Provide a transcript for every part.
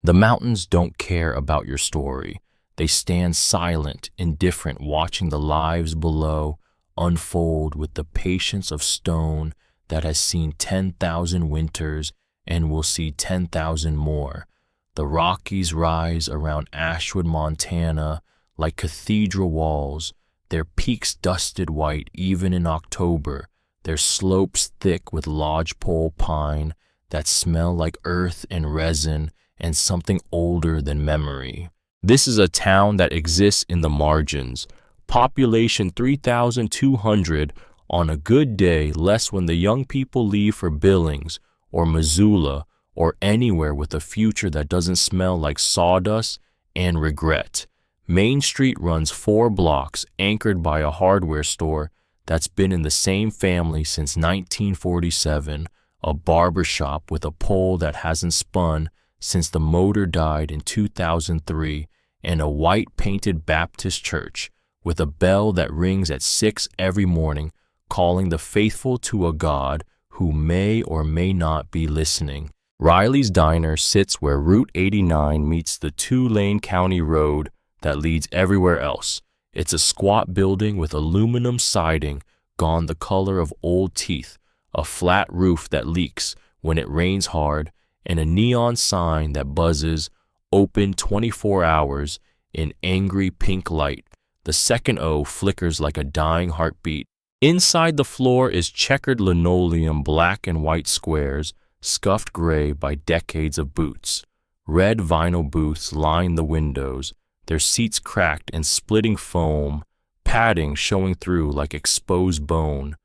The mountains don't care about your story. They stand silent, indifferent, watching the lives below unfold with the patience of stone that has seen 10,000 winters and will see 10,000 more. The Rockies rise around Ashwood, Montana, like cathedral walls, their peaks dusted white even in October, their slopes thick with lodgepole pine that smell like earth and resin and something older than memory. This is a town that exists in the margins. Population 3,200, on a good day less when the young people leave for Billings or Missoula or anywhere with a future that doesn't smell like sawdust and regret. Main Street runs 4 blocks, anchored by a hardware store that's been in the same family since 1947, a barber shop with a pole that hasn't spun since the motor died in 2003, and a white-painted Baptist church with a bell that rings at 6 every morning, calling the faithful to a God who may or may not be listening. Riley's Diner sits where Route 89 meets the 2-lane county road that leads everywhere else. It's a squat building with aluminum siding gone the color of old teeth, a flat roof that leaks when it rains hard, and a neon sign that buzzes, open 24 hours, in angry pink light. The second O flickers like a dying heartbeat. Inside the floor is checkered linoleum, black and white squares, scuffed gray by decades of boots. Red vinyl booths line the windows, their seats cracked and splitting foam, padding showing through like exposed bone.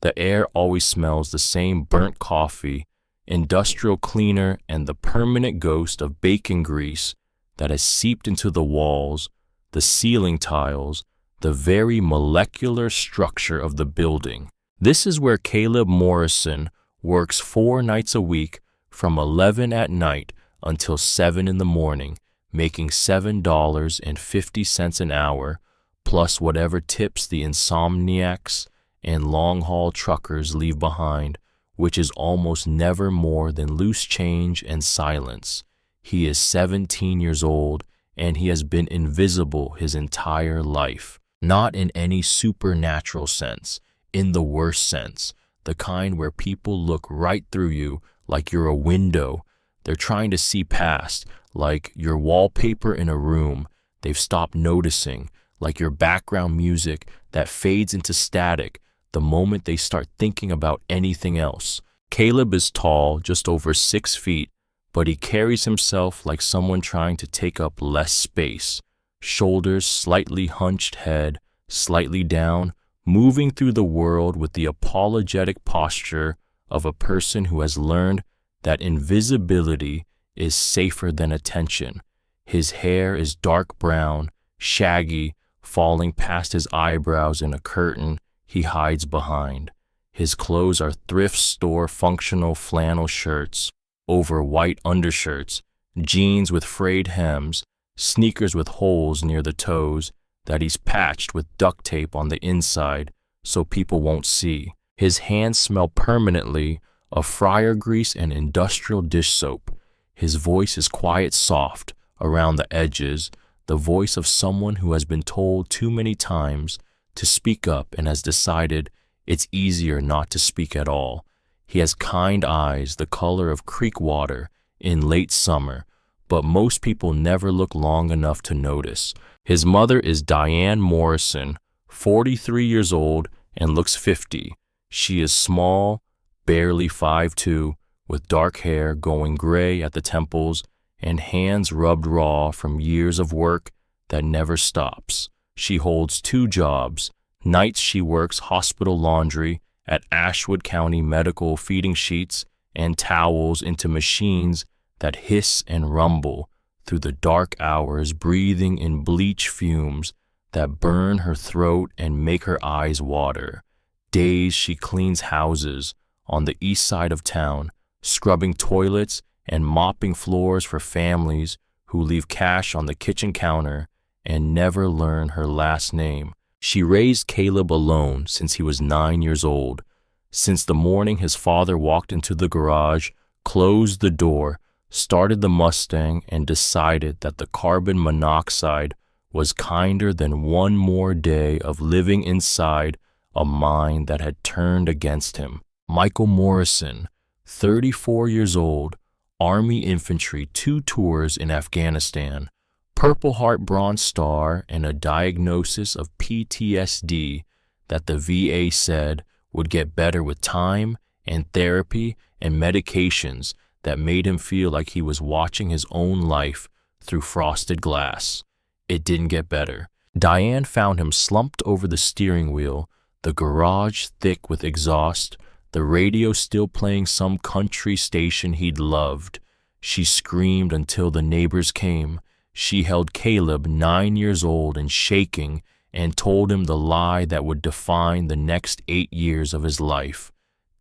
The air always smells the same: burnt coffee, industrial cleaner, and the permanent ghost of bacon grease that has seeped into the walls, the ceiling tiles, the very molecular structure of the building. This is where Caleb Morrison works 4 nights a week from 11 at night until 7 in the morning, making $7.50 an hour, plus whatever tips the insomniacs and long-haul truckers leave behind, which is almost never more than loose change and silence. He is 17 years old, and he has been invisible his entire life. Not in any supernatural sense, in the worst sense, the kind where people look right through you like you're a window. They're trying to see past, like your wallpaper in a room. They've stopped noticing, like your background music that fades into static the moment they start thinking about anything else. Caleb is tall, just over 6 feet, but he carries himself like someone trying to take up less space. Shoulders slightly hunched, head slightly down, moving through the world with the apologetic posture of a person who has learned that invisibility is safer than attention. His hair is dark brown, shaggy, falling past his eyebrows in a curtain he hides behind. His clothes are thrift store functional flannel shirts over white undershirts, jeans with frayed hems, sneakers with holes near the toes that he's patched with duct tape on the inside so people won't see. His hands smell permanently of fryer grease and industrial dish soap. His voice is quiet, soft, around the edges, the voice of someone who has been told too many times to speak up and has decided it's easier not to speak at all. He has kind eyes, the color of creek water in late summer, but most people never look long enough to notice. His mother is Diane Morrison, 43 years old and looks 50. She is small, barely 5'2", with dark hair going gray at the temples and hands rubbed raw from years of work that never stops. She holds 2 jobs. Nights she works hospital laundry at Ashwood County Medical, feeding sheets and towels into machines that hiss and rumble through the dark hours, breathing in bleach fumes that burn her throat and make her eyes water. Days she cleans houses on the east side of town, scrubbing toilets and mopping floors for families who leave cash on the kitchen counter and never learn her last name. She raised Caleb alone since he was 9 years old. Since the morning his father walked into the garage, closed the door, started the Mustang, and decided that the carbon monoxide was kinder than one more day of living inside a mind that had turned against him. Michael Morrison, 34 years old, Army infantry, 2 tours in Afghanistan, Purple Heart Bronze Star, and a diagnosis of PTSD that the VA said would get better with time and therapy and medications that made him feel like he was watching his own life through frosted glass. It didn't get better. Diane found him slumped over the steering wheel, the garage thick with exhaust, the radio still playing some country station he'd loved. She screamed until the neighbors came. She held Caleb, 9 years old and shaking, and told him the lie that would define the next 8 years of his life.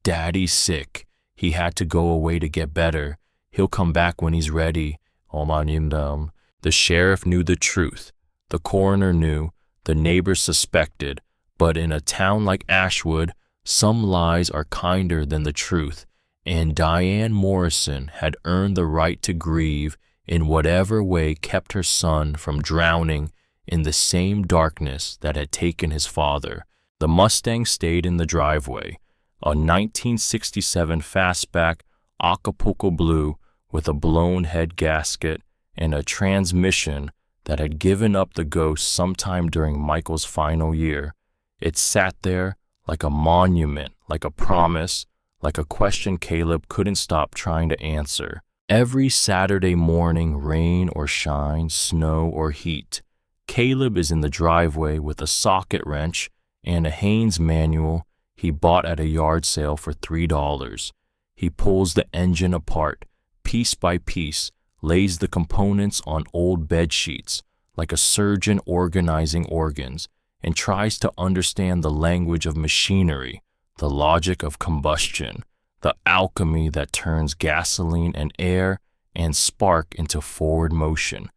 Daddy's sick. He had to go away to get better. He'll come back when he's ready. The sheriff knew the truth. The coroner knew. The neighbors suspected. But in a town like Ashwood, some lies are kinder than the truth, and Diane Morrison had earned the right to grieve in whatever way kept her son from drowning in the same darkness that had taken his father. The Mustang stayed in the driveway, a 1967 fastback Acapulco blue with a blown head gasket and a transmission that had given up the ghost sometime during Michael's final year. It sat there like a monument, like a promise, like a question Caleb couldn't stop trying to answer. Every Saturday morning, rain or shine, snow or heat, Caleb is in the driveway with a socket wrench and a Haynes manual he bought at a yard sale for $3. He pulls the engine apart, piece by piece, lays the components on old bed sheets, like a surgeon organizing organs, and tries to understand the language of machinery, the logic of combustion, the alchemy that turns gasoline and air and spark into forward motion.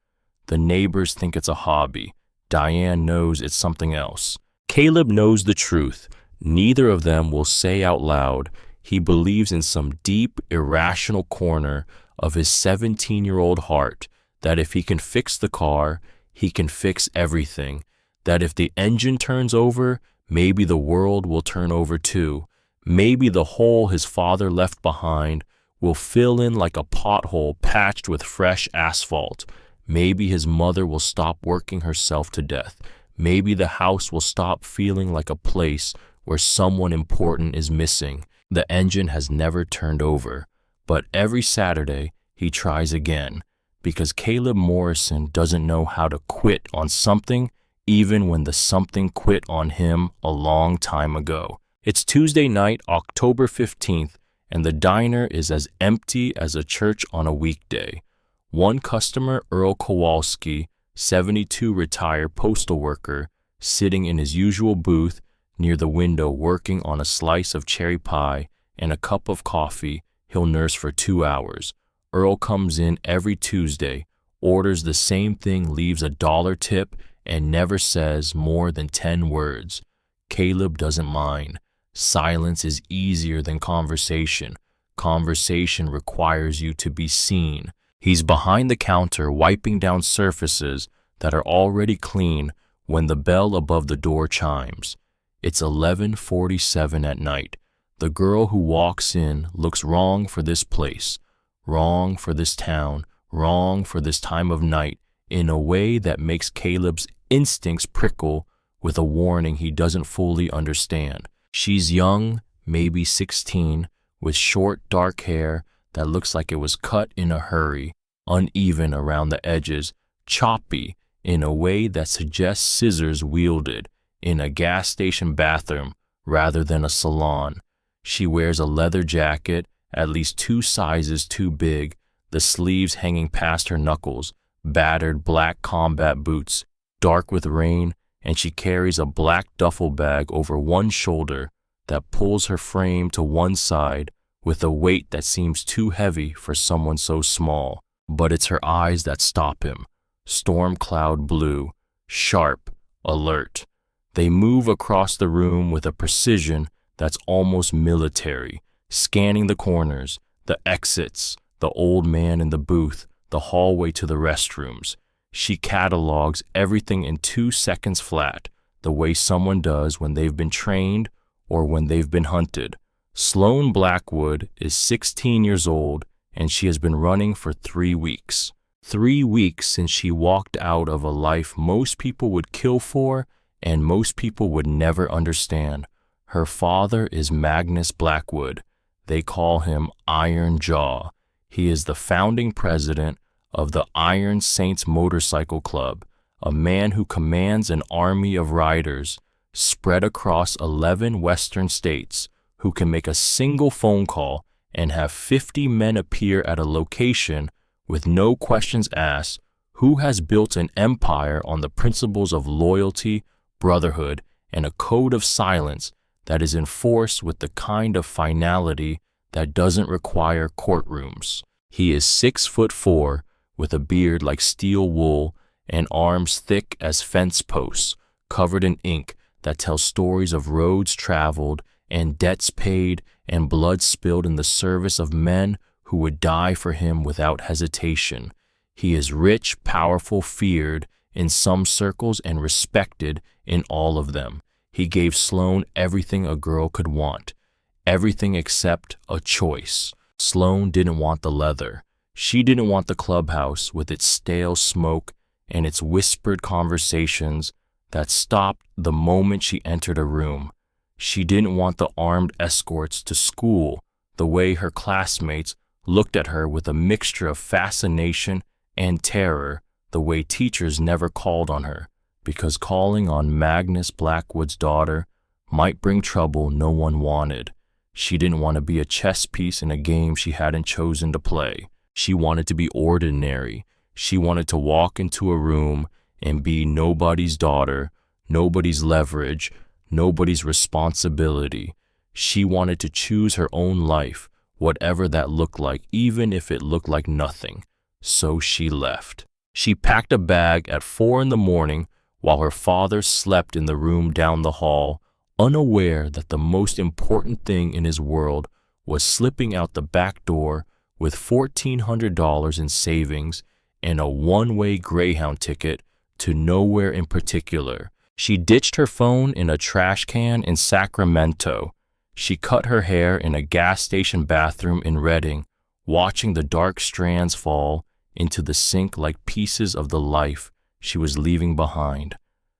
The neighbors think it's a hobby. Diane knows it's something else. Caleb knows the truth. Neither of them will say out loud. He believes in some deep, irrational corner of his 17-year-old heart that if he can fix the car, he can fix everything. That if the engine turns over, maybe the world will turn over too. Maybe the hole his father left behind will fill in like a pothole patched with fresh asphalt. Maybe his mother will stop working herself to death. Maybe the house will stop feeling like a place where someone important is missing. The engine has never turned over, but every Saturday he tries again, because Caleb Morrison doesn't know how to quit on something even when the something quit on him a long time ago. It's Tuesday night, October 15th, and the diner is as empty as a church on a weekday. One customer, Earl Kowalski, 72, retired postal worker, sitting in his usual booth near the window working on a slice of cherry pie and a cup of coffee he'll nurse for 2 hours. Earl comes in every Tuesday, orders the same thing, leaves a $1 tip, and never says more than 10 words. Caleb doesn't mind. Silence is easier than conversation. Conversation requires you to be seen. He's behind the counter wiping down surfaces that are already clean when the bell above the door chimes. It's 11:47 at night. The girl who walks in looks wrong for this place, wrong for this town, wrong for this time of night, in a way that makes Caleb's instincts prickle with a warning he doesn't fully understand. She's young, maybe 16, with short dark hair that looks like it was cut in a hurry, uneven around the edges, choppy in a way that suggests scissors wielded in a gas station bathroom rather than a salon. She wears a leather jacket, at least 2 sizes too big, the sleeves hanging past her knuckles, battered black combat boots, dark with rain, and she carries a black duffel bag over one shoulder that pulls her frame to one side with a weight that seems too heavy for someone so small. But it's her eyes that stop him, storm cloud blue, sharp, alert. They move across the room with a precision that's almost military, scanning the corners, the exits, the old man in the booth, the hallway to the restrooms. She catalogs everything in 2 seconds flat, the way someone does when they've been trained or when they've been hunted. Sloane Blackwood is 16 years old, and she has been running for 3 weeks. 3 weeks since she walked out of a life most people would kill for and most people would never understand. Her father is Magnus Blackwood. They call him Iron Jaw. He is the founding president of the Iron Saints Motorcycle Club, a man who commands an army of riders spread across 11 western states who can make a single phone call and have 50 men appear at a location with no questions asked, who has built an empire on the principles of loyalty, brotherhood, and a code of silence that is enforced with the kind of finality that doesn't require courtrooms. He is 6'4", with a beard like steel wool and arms thick as fence posts, covered in ink that tells stories of roads traveled and debts paid and blood spilled in the service of men who would die for him without hesitation. He is rich, powerful, feared in some circles and respected in all of them. He gave Sloane everything a girl could want, everything except a choice. Sloane didn't want the leather. She didn't want the clubhouse with its stale smoke and its whispered conversations that stopped the moment she entered a room. She didn't want the armed escorts to school, the way her classmates looked at her with a mixture of fascination and terror, the way teachers never called on her, because calling on Magnus Blackwood's daughter might bring trouble no one wanted. She didn't want to be a chess piece in a game she hadn't chosen to play. She wanted to be ordinary. She wanted to walk into a room and be nobody's daughter, nobody's leverage, nobody's responsibility. She wanted to choose her own life, whatever that looked like, even if it looked like nothing. So she left. She packed a bag at 4 a.m. while her father slept in the room down the hall, unaware that the most important thing in his world was slipping out the back door with $1,400 in savings and a one-way Greyhound ticket to nowhere in particular. She ditched her phone in a trash can in Sacramento. She cut her hair in a gas station bathroom in Redding, watching the dark strands fall into the sink like pieces of the life she was leaving behind.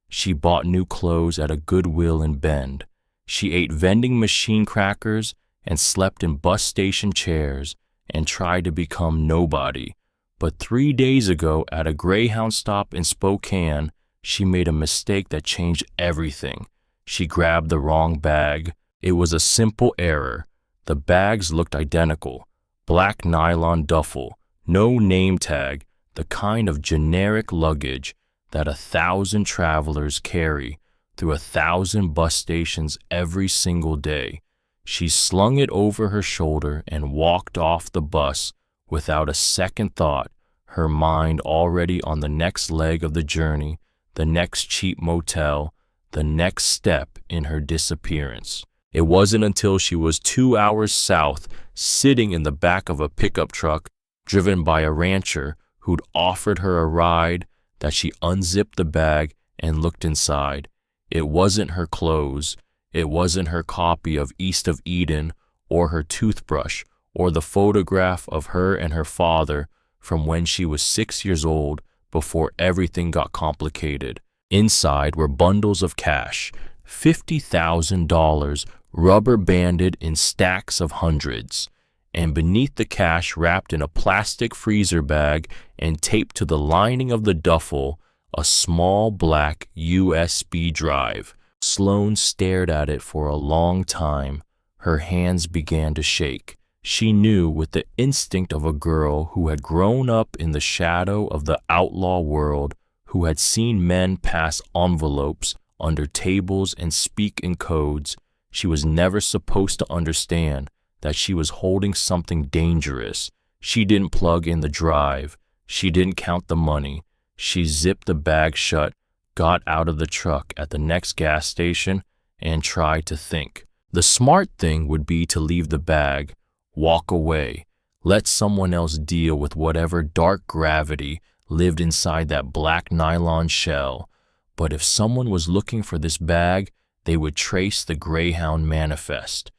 She bought new clothes at a Goodwill in Bend. She ate vending machine crackers and slept in bus station chairs and tried to become nobody. But 3 days ago at a Greyhound stop in Spokane, she made a mistake that changed everything. She grabbed the wrong bag. It was a simple error. The bags looked identical. Black nylon duffel, no name tag, the kind of generic luggage that 1,000 travelers carry through 1,000 bus stations every single day. She slung it over her shoulder and walked off the bus without a second thought, her mind already on the next leg of the journey, the next cheap motel, the next step in her disappearance. It wasn't until she was 2 hours south, sitting in the back of a pickup truck driven by a rancher who'd offered her a ride, that she unzipped the bag and looked inside. It wasn't her clothes. It wasn't her copy of East of Eden or her toothbrush or the photograph of her and her father from when she was 6 years old before everything got complicated. Inside were bundles of cash, $50,000 rubber banded in stacks of hundreds, and beneath the cash, wrapped in a plastic freezer bag and taped to the lining of the duffel, a small black USB drive. Sloane stared at it for a long time. Her hands began to shake. She knew with the instinct of a girl who had grown up in the shadow of the outlaw world, who had seen men pass envelopes under tables and speak in codes. She was never supposed to understand that she was holding something dangerous. She didn't plug in the drive. She didn't count the money. She zipped the bag shut, got out of the truck at the next gas station, and tried to think. The smart thing would be to leave the bag, walk away, Let someone else deal with whatever dark gravity lived inside that black nylon shell. But if someone was looking for this bag, they would trace the Greyhound manifest.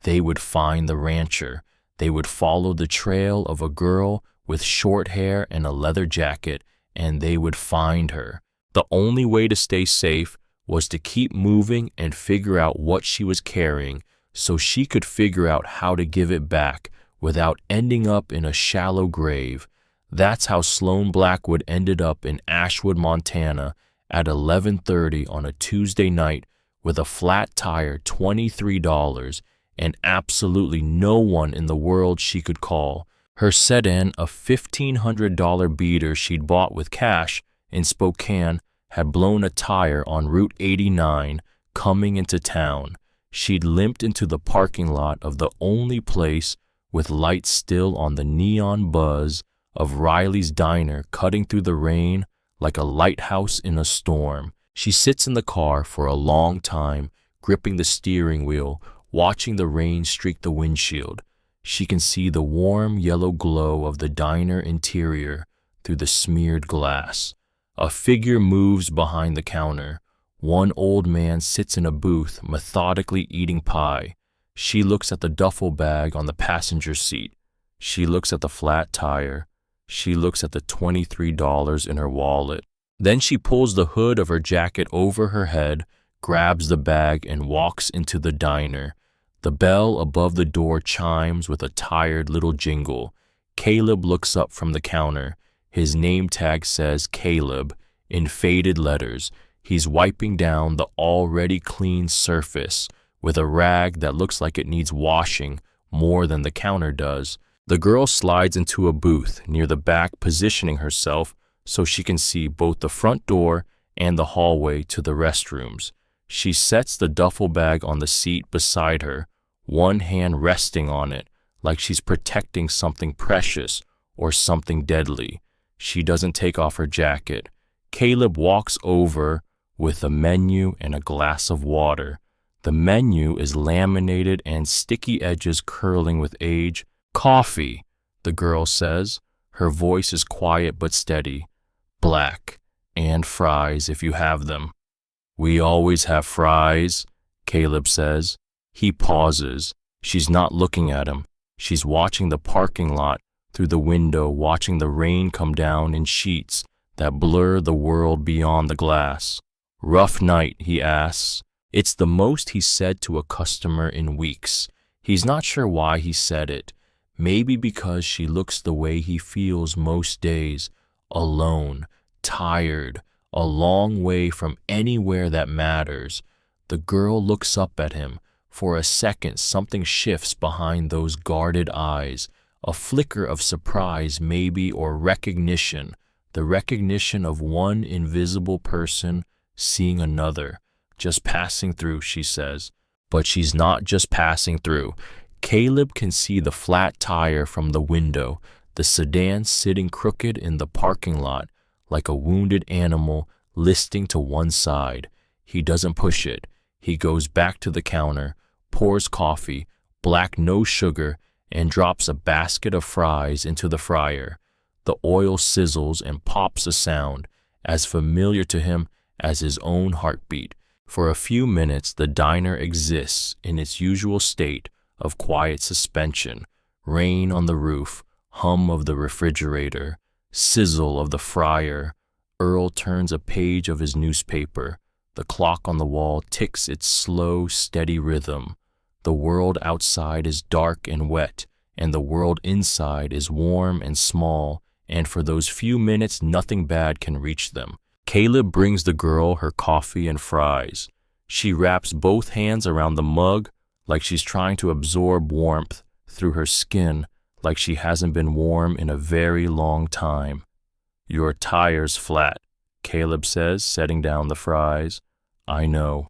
They would find the rancher. They would follow the trail of a girl with short hair and a leather jacket, and they would find her. The only way to stay safe was to keep moving and figure out what she was carrying so she could figure out how to give it back without ending up in a shallow grave. That's how Sloan Blackwood ended up in Ashwood, Montana at 11:30 on a Tuesday night with a flat tire, $23, and absolutely no one in the world she could call. Her sedan, a $1,500 beater she'd bought with cash in Spokane, had blown a tire on Route 89 coming into town. She'd limped into the parking lot of the only place with lights still on the neon buzz of Riley's Diner, cutting through the rain like a lighthouse in a storm. She sits in the car for a long time, gripping the steering wheel, watching the rain streak the windshield. She can see the warm yellow glow of the diner interior through the smeared glass. A figure moves behind the counter. One old man sits in a booth, methodically eating pie. She looks at the duffel bag on the passenger seat. She looks at the flat tire. She looks at the $23 in her wallet. Then she pulls the hood of her jacket over her head, grabs the bag, and walks into the diner. The bell above the door chimes with a tired little jingle. Caleb looks up from the counter. His name tag says Caleb in faded letters. He's wiping down the already clean surface with a rag that looks like it needs washing more than the counter does. The girl slides into a booth near the back, positioning herself so she can see both the front door and the hallway to the restrooms. She sets the duffel bag on the seat beside her, one hand resting on it like she's protecting something precious or something deadly. She doesn't take off her jacket. Caleb walks over with a menu and a glass of water. The menu is laminated and sticky edges curling with age. "Coffee," the girl says. Her voice is quiet but steady. "Black, and fries if you have them." "We always have fries," Caleb says. He pauses. She's not looking at him. She's watching the parking lot through the window, watching the rain come down in sheets that blur the world beyond the glass. "Rough night," he asks. It's the most he's said to a customer in weeks. He's not sure why he said it. Maybe because she looks the way he feels most days, alone, tired, a long way from anywhere that matters. The girl looks up at him. For a second, something shifts behind those guarded eyes. A flicker of surprise, maybe, or recognition. The recognition of one invisible person seeing another. "Just passing through," she says. But she's not just passing through. Caleb can see the flat tire from the window, the sedan sitting crooked in the parking lot like a wounded animal listing to one side. He doesn't push it. He goes back to the counter, pours coffee, black no sugar, and drops a basket of fries into the fryer. The oil sizzles and pops a sound, as familiar to him as his own heartbeat. For a few minutes, the diner exists in its usual state of quiet suspension. Rain on the roof, hum of the refrigerator, sizzle of the fryer. Earl turns a page of his newspaper. The clock on the wall ticks its slow, steady rhythm. The world outside is dark and wet, and the world inside is warm and small, and for those few minutes nothing bad can reach them. Caleb brings the girl her coffee and fries. She wraps both hands around the mug like she's trying to absorb warmth through her skin, like she hasn't been warm in a very long time. "Your tire's flat," Caleb says, setting down the fries. "I know.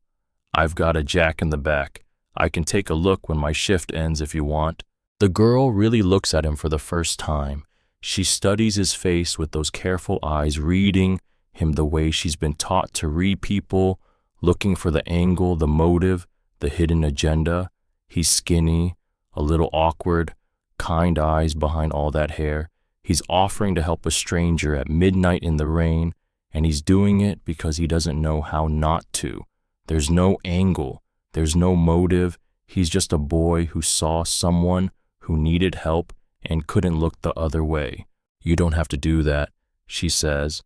I've got a jack in the back. I can take a look when my shift ends if you want." The girl really looks at him for the first time. She studies his face with those careful eyes, reading him the way she's been taught to read people, looking for the angle, the motive, the hidden agenda. He's skinny, a little awkward, kind eyes behind all that hair. He's offering to help a stranger at midnight in the rain, and he's doing it because he doesn't know how not to. There's no angle, there's no motive. He's just a boy who saw someone who needed help and couldn't look the other way. You don't have to do that, she says.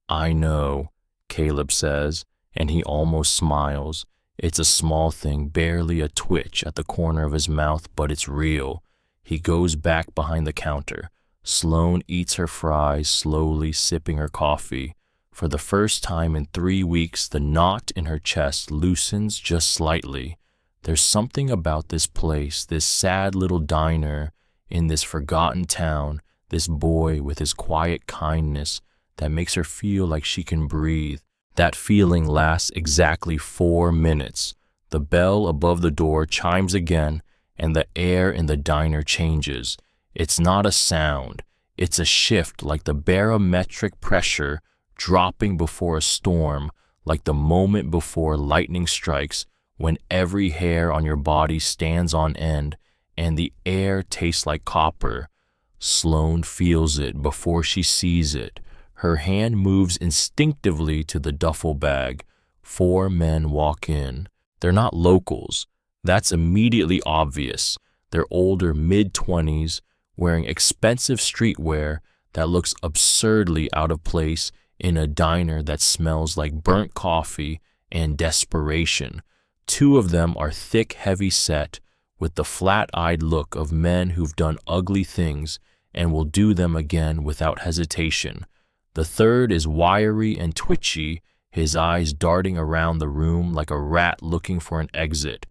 I know, Caleb says, and he almost smiles. It's a small thing, barely a twitch at the corner of his mouth, but it's real. He goes back behind the counter. Sloane eats her fries, slowly sipping her coffee. For the first time in 3 weeks, the knot in her chest loosens just slightly. There's something about this place, this sad little diner in this forgotten town, this boy with his quiet kindness that makes her feel like she can breathe. That feeling lasts exactly 4 minutes. The bell above the door chimes again, and the air in the diner changes. It's not a sound. It's a shift, like the barometric pressure dropping before a storm, like the moment before lightning strikes, when every hair on your body stands on end and the air tastes like copper. Sloane feels it before she sees it. Her hand moves instinctively to the duffel bag. 4 men walk in. They're not locals. That's immediately obvious. They're older, mid-20s, wearing expensive streetwear that looks absurdly out of place in a diner that smells like burnt coffee and desperation. 2 of them are thick, heavy-set, with the flat-eyed look of men who've done ugly things and will do them again without hesitation. The third is wiry and twitchy, his eyes darting around the room like a rat looking for an exit.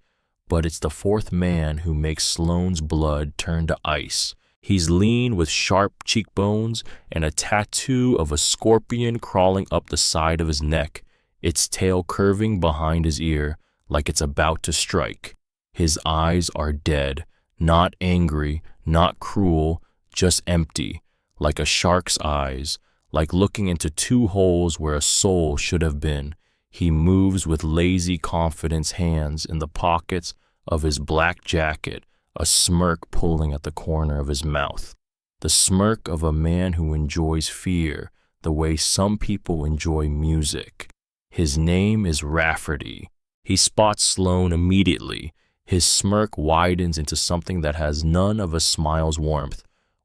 But it's the 4th man who makes Sloane's blood turn to ice. He's lean with sharp cheekbones and a tattoo of a scorpion crawling up the side of his neck, its tail curving behind his ear like it's about to strike. His eyes are dead, not angry, not cruel, just empty, like a shark's eyes, like looking into 2 holes where a soul should have been. He moves with lazy confidence, hands in the pockets of his black jacket, a smirk pulling at the corner of his mouth. The smirk of a man who enjoys fear the way some people enjoy music. His name is Rafferty. He spots Sloane immediately. His smirk widens into something that has none of a smile's warmth.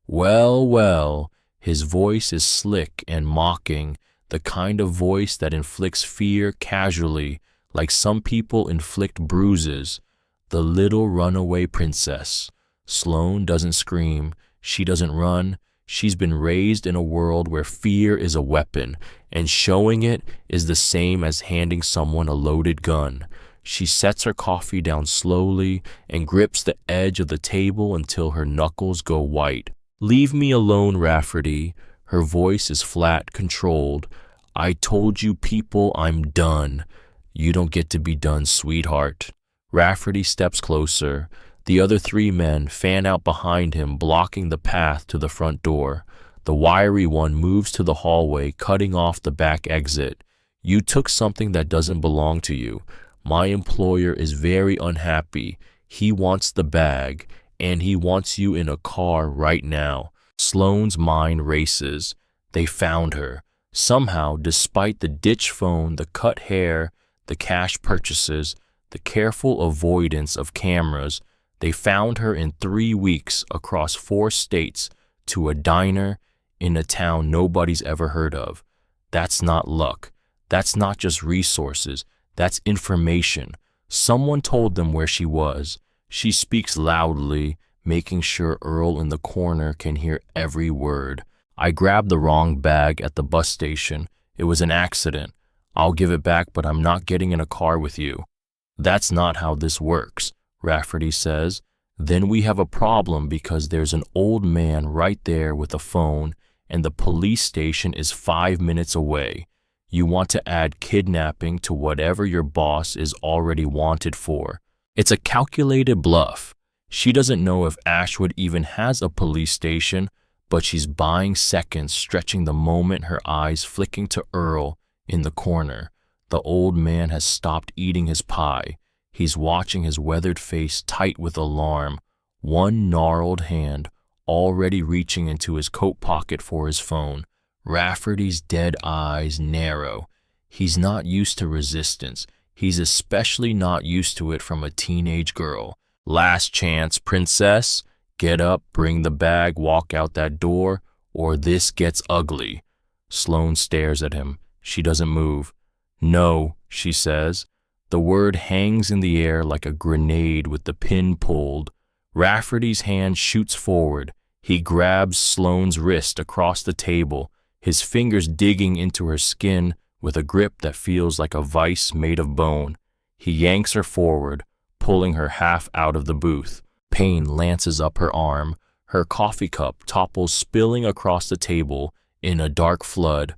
Well, well, his voice is slick and mocking, the kind of voice that inflicts fear casually, like some people inflict bruises. The little runaway princess. Sloane doesn't scream. She doesn't run. She's been raised in a world where fear is a weapon, and showing it is the same as handing someone a loaded gun. She sets her coffee down slowly and grips the edge of the table until her knuckles go white. Leave me alone, Rafferty. Her voice is flat, controlled. I told you people I'm done. You don't get to be done, sweetheart. Rafferty steps closer. The other 3 men fan out behind him, blocking the path to the front door. The wiry one moves to the hallway, cutting off the back exit. You took something that doesn't belong to you. My employer is very unhappy. He wants the bag, and he wants you in a car right now. Sloane's mind races. They found her. Somehow, despite the ditch phone, the cut hair, the cash purchases, the careful avoidance of cameras, they found her in 3 weeks across 4 states to a diner in a town nobody's ever heard of. That's not luck. That's not just resources. That's information. Someone told them where she was. She speaks loudly, making sure Earl in the corner can hear every word. I grabbed the wrong bag at the bus station. It was an accident. I'll give it back, but I'm not getting in a car with you. That's not how this works, Rafferty says. Then we have a problem because there's an old man right there with a phone and the police station is 5 minutes away. You want to add kidnapping to whatever your boss is already wanted for. It's a calculated bluff. She doesn't know if Ashwood even has a police station, but she's buying seconds, stretching the moment, her eyes flicking to Earl in the corner. The old man has stopped eating his pie. He's watching his weathered face tight with alarm. One gnarled hand already reaching into his coat pocket for his phone. Rafferty's dead eyes narrow. He's not used to resistance. He's especially not used to it from a teenage girl. Last chance, princess. Get up, bring the bag, walk out that door, or this gets ugly. Sloane stares at him. She doesn't move. No, she says. The word hangs in the air like a grenade with the pin pulled. Rafferty's hand shoots forward. He grabs Sloane's wrist across the table, his fingers digging into her skin with a grip that feels like a vice made of bone. He yanks her forward, pulling her half out of the booth. Pain lances up her arm. Her coffee cup topples, spilling across the table in a dark flood.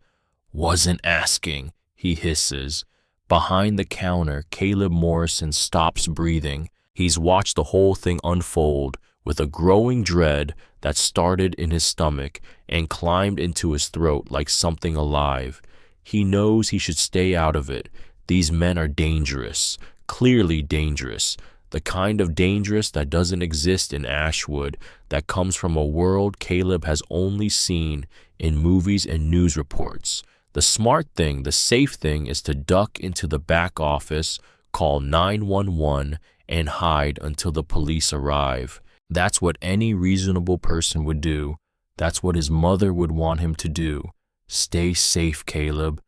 Wasn't asking, he hisses. Behind the counter, Caleb Morrison stops breathing. He's watched the whole thing unfold with a growing dread that started in his stomach and climbed into his throat like something alive. He knows he should stay out of it. These men are dangerous, clearly dangerous. The kind of dangerous that doesn't exist in Ashwood, that comes from a world Caleb has only seen in movies and news reports. The smart thing, the safe thing, is to duck into the back office, call 911, and hide until the police arrive. That's what any reasonable person would do. That's what his mother would want him to do. Stay safe, Caleb.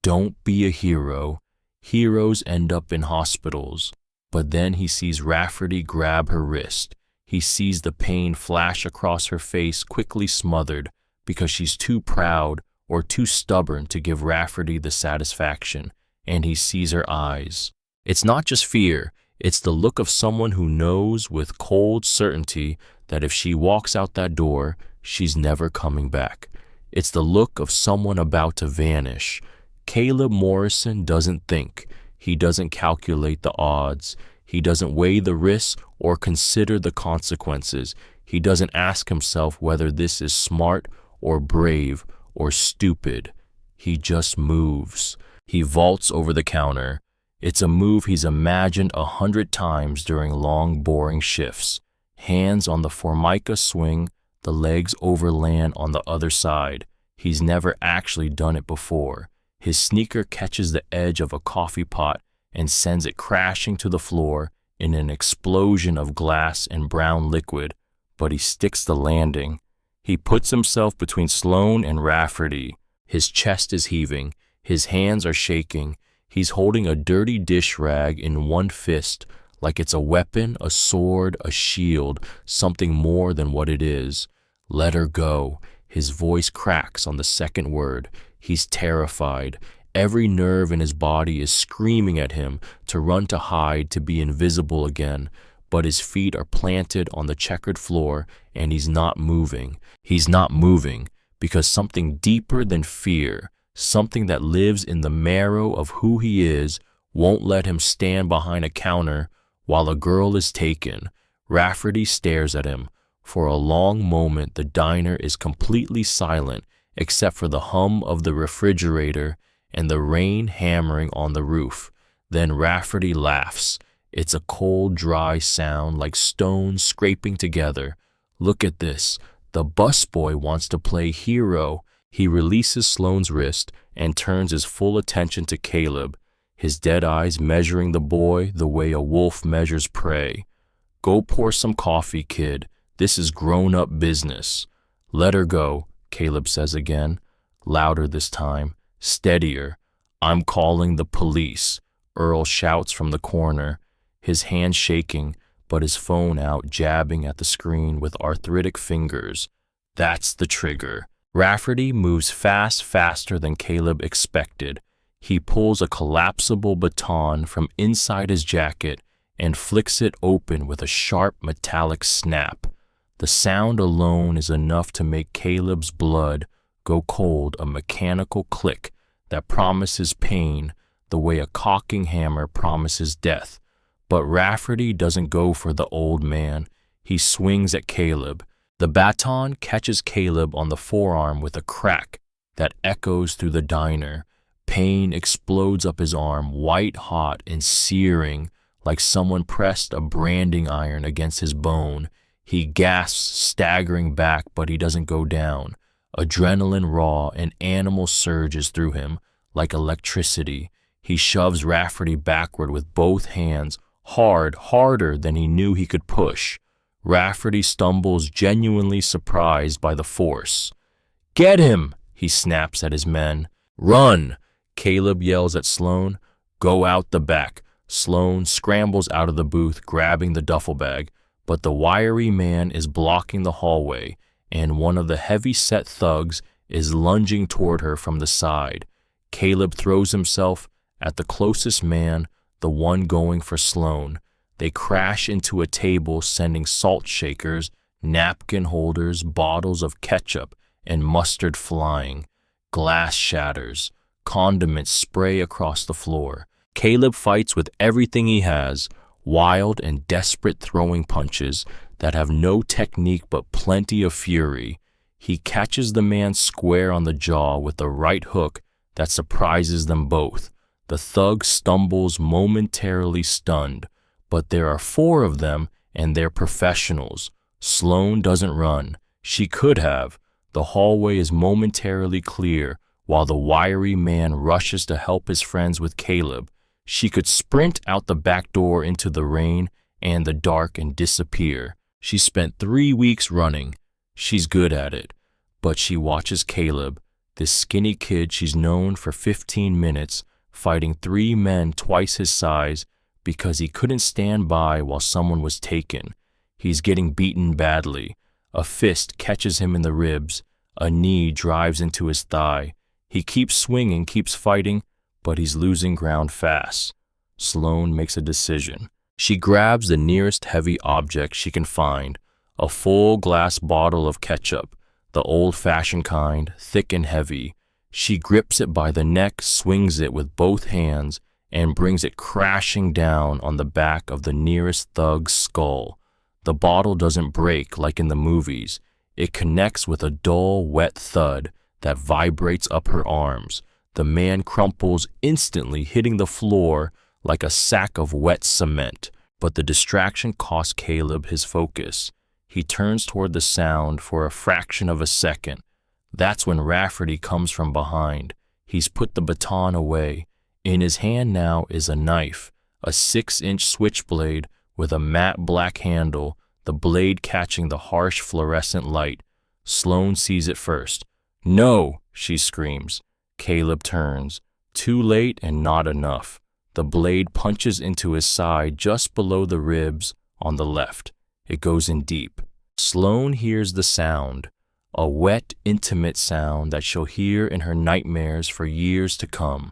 Don't be a hero. Heroes end up in hospitals. But then he sees Rafferty grab her wrist. He sees the pain flash across her face, quickly smothered, because she's too proud or too stubborn to give Rafferty the satisfaction, and he sees her eyes. It's not just fear, it's the look of someone who knows with cold certainty that if she walks out that door, she's never coming back. It's the look of someone about to vanish. Caleb Morrison doesn't think. He doesn't calculate the odds. He doesn't weigh the risks or consider the consequences. He doesn't ask himself whether this is smart or brave or stupid. He just moves. He vaults over the counter. It's a move he's imagined 100 times during long, boring shifts. Hands on the formica swing, the legs overland on the other side. He's never actually done it before. His sneaker catches the edge of a coffee pot and sends it crashing to the floor in an explosion of glass and brown liquid, but he sticks the landing. He puts himself between Sloane and Rafferty. His chest is heaving. His hands are shaking. He's holding a dirty dish rag in one fist, like it's a weapon, a sword, a shield, something more than what it is. Let her go. His voice cracks on the second word. He's terrified. Every nerve in his body is screaming at him to run, to hide, to be invisible again. But his feet are planted on the checkered floor, and he's not moving. He's not moving because something deeper than fear, something that lives in the marrow of who he is, won't let him stand behind a counter while a girl is taken. Rafferty stares at him. For a long moment, the diner is completely silent, except for the hum of the refrigerator and the rain hammering on the roof. Then Rafferty laughs. It's a cold, dry sound like stones scraping together. Look at this. The busboy wants to play hero. He releases Sloane's wrist and turns his full attention to Caleb, his dead eyes measuring the boy the way a wolf measures prey. Go pour some coffee, kid. This is grown-up business. Let her go, Caleb says again, louder this time, steadier. I'm calling the police, Earl shouts from the corner, his hand shaking, but his phone out, jabbing at the screen with arthritic fingers. That's the trigger. Rafferty moves faster than Caleb expected. He pulls a collapsible baton from inside his jacket and flicks it open with a sharp metallic snap. The sound alone is enough to make Caleb's blood go cold, a mechanical click that promises pain the way a caulking hammer promises death. But Rafferty doesn't go for the old man. He swings at Caleb. The baton catches Caleb on the forearm with a crack that echoes through the diner. Pain explodes up his arm, white hot and searing, like someone pressed a branding iron against his bone. He gasps, staggering back, but he doesn't go down. Adrenaline raw, an animal surges through him like electricity. He shoves Rafferty backward with both hands, hard, harder than he knew he could push. Rafferty stumbles, genuinely surprised by the force. "Get him!" he snaps at his men. "Run!" Caleb yells at Sloan. "Go out the back." Sloan scrambles out of the booth, grabbing the duffel bag, but the wiry man is blocking the hallway, and one of the heavy-set thugs is lunging toward her from the side. Caleb throws himself at the closest man, the one going for Sloan. They crash into a table, sending salt shakers, napkin holders, bottles of ketchup, and mustard flying. Glass shatters. Condiments spray across the floor. Caleb fights with everything he has, wild and desperate throwing punches that have no technique but plenty of fury. He catches the man square on the jaw with a right hook that surprises them both. The thug stumbles, momentarily stunned, but there are 4 of them and they're professionals. Sloan doesn't run. She could have. The hallway is momentarily clear while the wiry man rushes to help his friends with Caleb. She could sprint out the back door into the rain and the dark and disappear. She spent 3 weeks running. She's good at it. But she watches Caleb, this skinny kid she's known for 15 minutes, fighting 3 men twice his size because he couldn't stand by while someone was taken. He's getting beaten badly. A fist catches him in the ribs. A knee drives into his thigh. He keeps swinging, keeps fighting, but he's losing ground fast. Sloan makes a decision. She grabs the nearest heavy object she can find, a full glass bottle of ketchup, the old-fashioned kind, thick and heavy. She grips it by the neck, swings it with both hands, and brings it crashing down on the back of the nearest thug's skull. The bottle doesn't break like in the movies. It connects with a dull, wet thud that vibrates up her arms. The man crumples instantly, hitting the floor like a sack of wet cement. But the distraction costs Caleb his focus. He turns toward the sound for a fraction of a second. That's when Rafferty comes from behind. He's put the baton away. In his hand now is a knife, a 6-inch switchblade with a matte black handle, the blade catching the harsh fluorescent light. Sloan sees it first. "No!" she screams. Caleb turns. Too late and not enough. The blade punches into his side just below the ribs on the left. It goes in deep. Sloan hears the sound, a wet, intimate sound that she'll hear in her nightmares for years to come.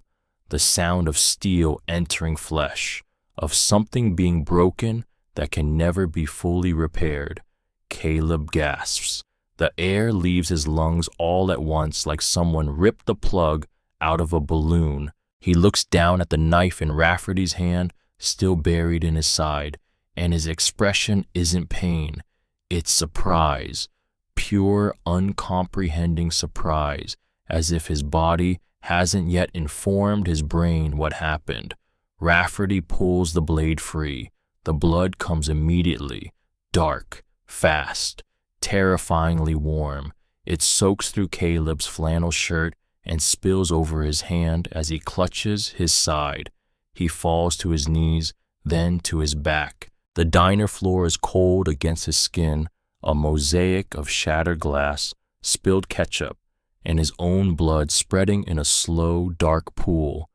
The sound of steel entering flesh, of something being broken that can never be fully repaired. Caleb gasps. The air leaves his lungs all at once like someone ripped the plug out of a balloon. He looks down at the knife in Rafferty's hand, still buried in his side, and his expression isn't pain. It's surprise, pure, uncomprehending surprise, as if his body hasn't yet informed his brain what happened. Rafferty pulls the blade free. The blood comes immediately, dark, fast, terrifyingly warm. It soaks through Caleb's flannel shirt and spills over his hand as he clutches his side. He falls to his knees, then to his back. The diner floor is cold against his skin, a mosaic of shattered glass, spilled ketchup, and his own blood spreading in a slow, dark pool.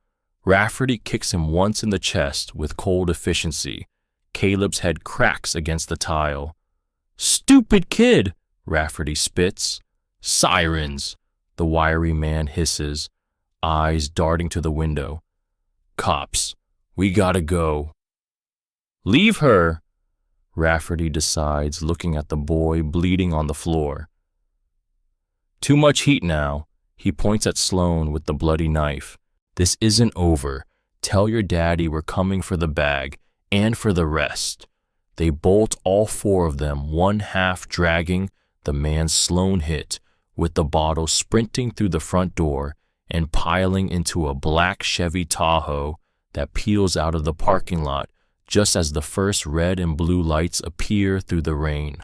Rafferty kicks him once in the chest with cold efficiency. Caleb's head cracks against the tile. "Stupid kid!" Rafferty spits. "Sirens!" the wiry man hisses, eyes darting to the window. "Cops, we gotta go." "Leave her," Rafferty decides, looking at the boy bleeding on the floor. "Too much heat now." He points at Sloan with the bloody knife. "This isn't over. Tell your daddy we're coming for the bag, and for the rest." They bolt, all 4 of them, one half dragging the man Sloan hit, with the bottle sprinting through the front door and piling into a black Chevy Tahoe that peels out of the parking lot just as the first red and blue lights appear through the rain.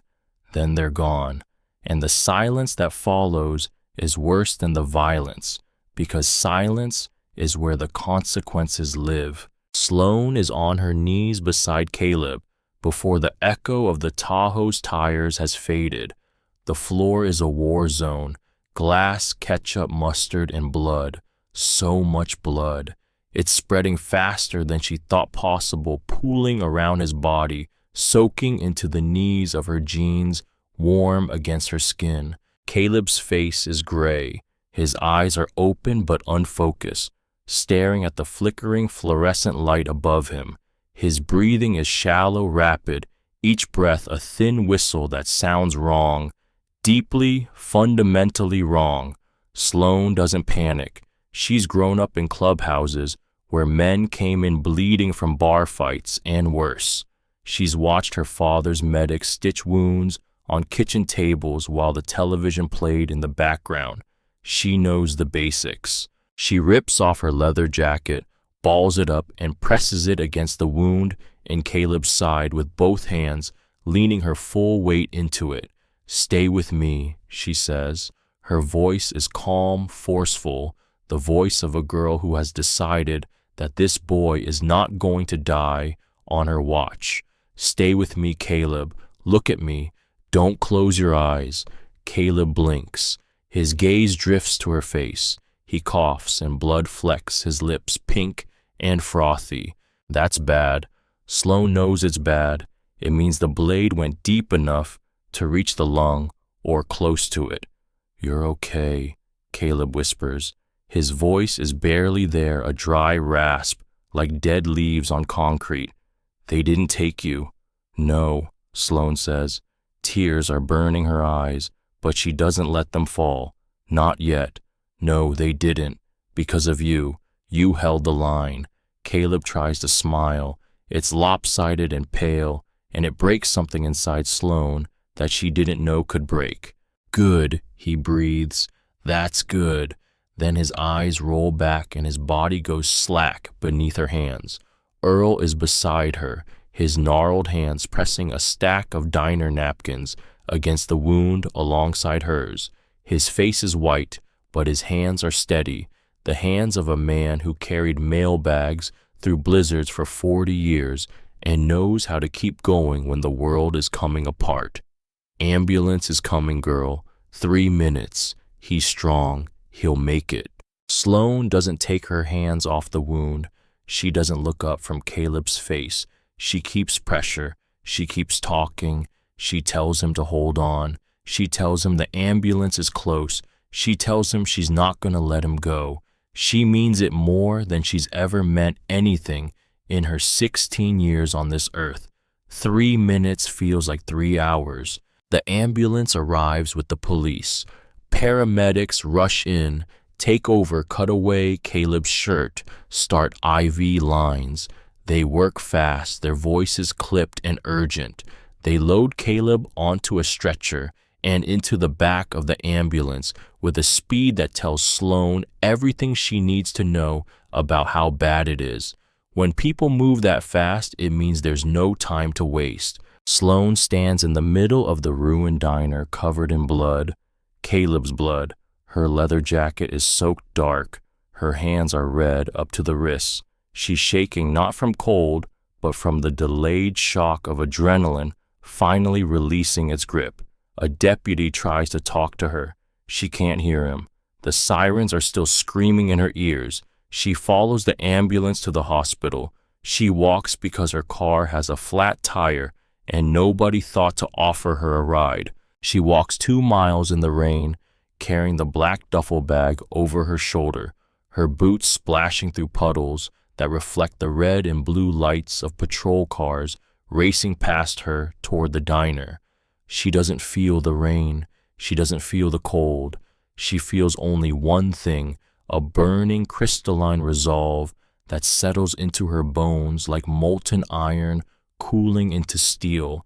then they're gone. And the silence that follows is worse than the violence, because silence is where the consequences live. Sloane is on her knees beside Caleb before the echo of the Tahoe's tires has faded. The floor is a war zone. Glass, ketchup, mustard, and blood. So much blood. It's spreading faster than she thought possible, pooling around his body, soaking into the knees of her jeans, warm against her skin. Caleb's face is gray. His eyes are open but unfocused, staring at the flickering fluorescent light above him. His breathing is shallow, rapid, each breath a thin whistle that sounds wrong, deeply, fundamentally wrong. Sloane doesn't panic. She's grown up in clubhouses where men came in bleeding from bar fights and worse. She's watched her father's medics stitch wounds on kitchen tables while the television played in the background. She knows the basics. She rips off her leather jacket, balls it up, and presses it against the wound in Caleb's side with both hands, leaning her full weight into it. "Stay with me," she says. Her voice is calm, forceful, the voice of a girl who has decided that this boy is not going to die on her watch. "Stay with me, Caleb. Look at me. Don't close your eyes." Caleb blinks. His gaze drifts to her face. He coughs and blood flecks his lips pink and frothy. That's bad. Sloane knows it's bad. It means the blade went deep enough to reach the lung or close to it. "You're okay," Caleb whispers. His voice is barely there, a dry rasp, like dead leaves on concrete. "They didn't take you." "No," Sloane says. Tears are burning her eyes, but she doesn't let them fall. "Not yet. No, they didn't. Because of you. You held the line." Caleb tries to smile. It's lopsided and pale, and it breaks something inside Sloane that she didn't know could break. "Good," he breathes. "That's good." Then his eyes roll back and his body goes slack beneath her hands. Earl is beside her, his gnarled hands pressing a stack of diner napkins against the wound alongside hers. His face is white, but his hands are steady, the hands of a man who carried mail bags through blizzards for 40 years and knows how to keep going when the world is coming apart. "Ambulance is coming, girl. 3 minutes. He's strong. He'll make it." Sloane doesn't take her hands off the wound. She doesn't look up from Caleb's face. She keeps pressure. She keeps talking. She tells him to hold on. She tells him the ambulance is close. She tells him she's not going to let him go. She means it more than she's ever meant anything in her 16 years on this earth. 3 minutes feels like 3 hours. The ambulance arrives with the police. Paramedics rush in, take over, cut away Caleb's shirt, start IV lines. They work fast, their voices clipped and urgent. They load Caleb onto a stretcher and into the back of the ambulance with a speed that tells Sloane everything she needs to know about how bad it is. When people move that fast, it means there's no time to waste. Sloane stands in the middle of the ruined diner covered in blood. Caleb's blood. Her leather jacket is soaked dark. Her hands are red up to the wrists. She's shaking not from cold, but from the delayed shock of adrenaline finally releasing its grip. A deputy tries to talk to her. She can't hear him. The sirens are still screaming in her ears. She follows the ambulance to the hospital. She walks because her car has a flat tire and nobody thought to offer her a ride. She walks 2 miles in the rain, carrying the black duffel bag over her shoulder, her boots splashing through puddles that reflect the red and blue lights of patrol cars racing past her toward the diner. She doesn't feel the rain. She doesn't feel the cold. She feels only one thing, a burning crystalline resolve that settles into her bones like molten iron cooling into steel.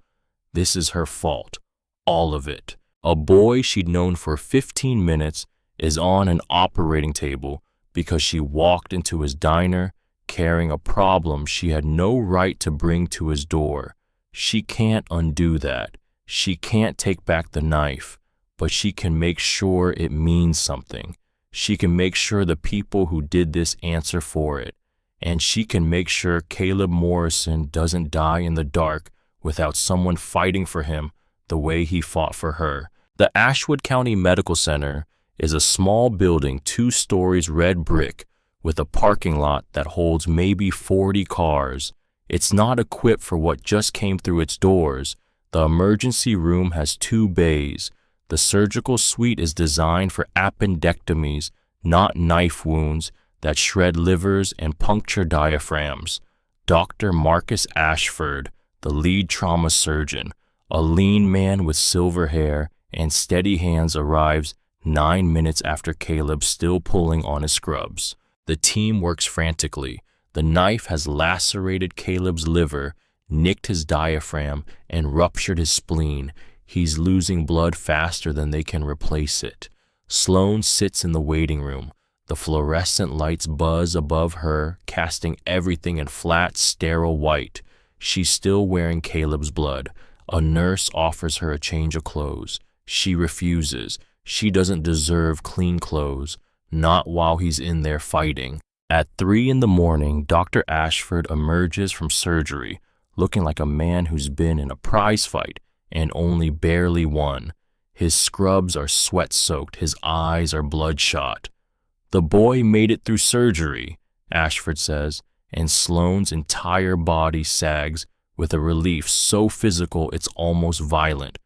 This is her fault. All of it. A boy she'd known for 15 minutes is on an operating table because she walked into his diner carrying a problem she had no right to bring to his door. She can't undo that. She can't take back the knife, but she can make sure it means something. She can make sure the people who did this answer for it. And she can make sure Caleb Morrison doesn't die in the dark without someone fighting for him the way he fought for her. The Ashwood County Medical Center is a small building, 2 stories, red brick, with a parking lot that holds maybe 40 cars. It's not equipped for what just came through its doors. The emergency room has 2 bays. The surgical suite is designed for appendectomies, not knife wounds that shred livers and puncture diaphragms. Dr. Marcus Ashford, the lead trauma surgeon, a lean man with silver hair and steady hands, arrives 9 minutes after Caleb, still pulling on his scrubs. The team works frantically. The knife has lacerated Caleb's liver, nicked his diaphragm, and ruptured his spleen. He's losing blood faster than they can replace it. Sloan sits in the waiting room. The fluorescent lights buzz above her, casting everything in flat, sterile white. She's still wearing Caleb's blood. A nurse offers her a change of clothes. She refuses. She doesn't deserve clean clothes, not while he's in there fighting. At 3 a.m, Dr. Ashford emerges from surgery, looking like a man who's been in a prize fight and only barely won. His scrubs are sweat-soaked, his eyes are bloodshot. "The boy made it through surgery," Ashford says, and Sloan's entire body sags with a relief so physical it's almost violent.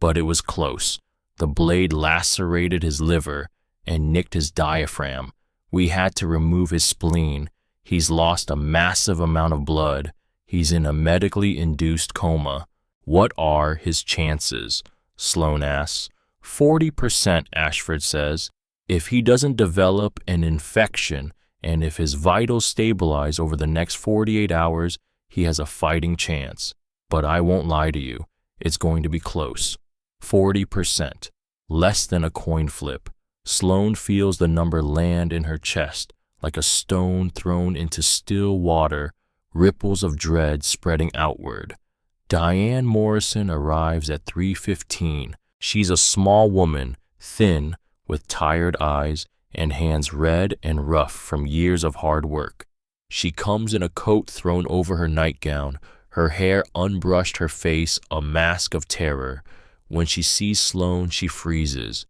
But it was close. The blade lacerated his liver and nicked his diaphragm. We had to remove his spleen. He's lost a massive amount of blood. He's in a medically induced coma. "What are his chances?" Sloan asks. 40%, Ashford says. "If he doesn't develop an infection and if his vitals stabilize over the next 48 hours, he has a fighting chance. But I won't lie to you, it's going to be close." 40%. Less than a coin flip. Sloan feels the number land in her chest like a stone thrown into still water, ripples of dread spreading outward. Diane Morrison arrives at 3:15. She's a small woman, thin, with tired eyes and hands red and rough from years of hard work. She comes in a coat thrown over her nightgown, her hair unbrushed, her face a mask of terror. When she sees Sloan, she freezes.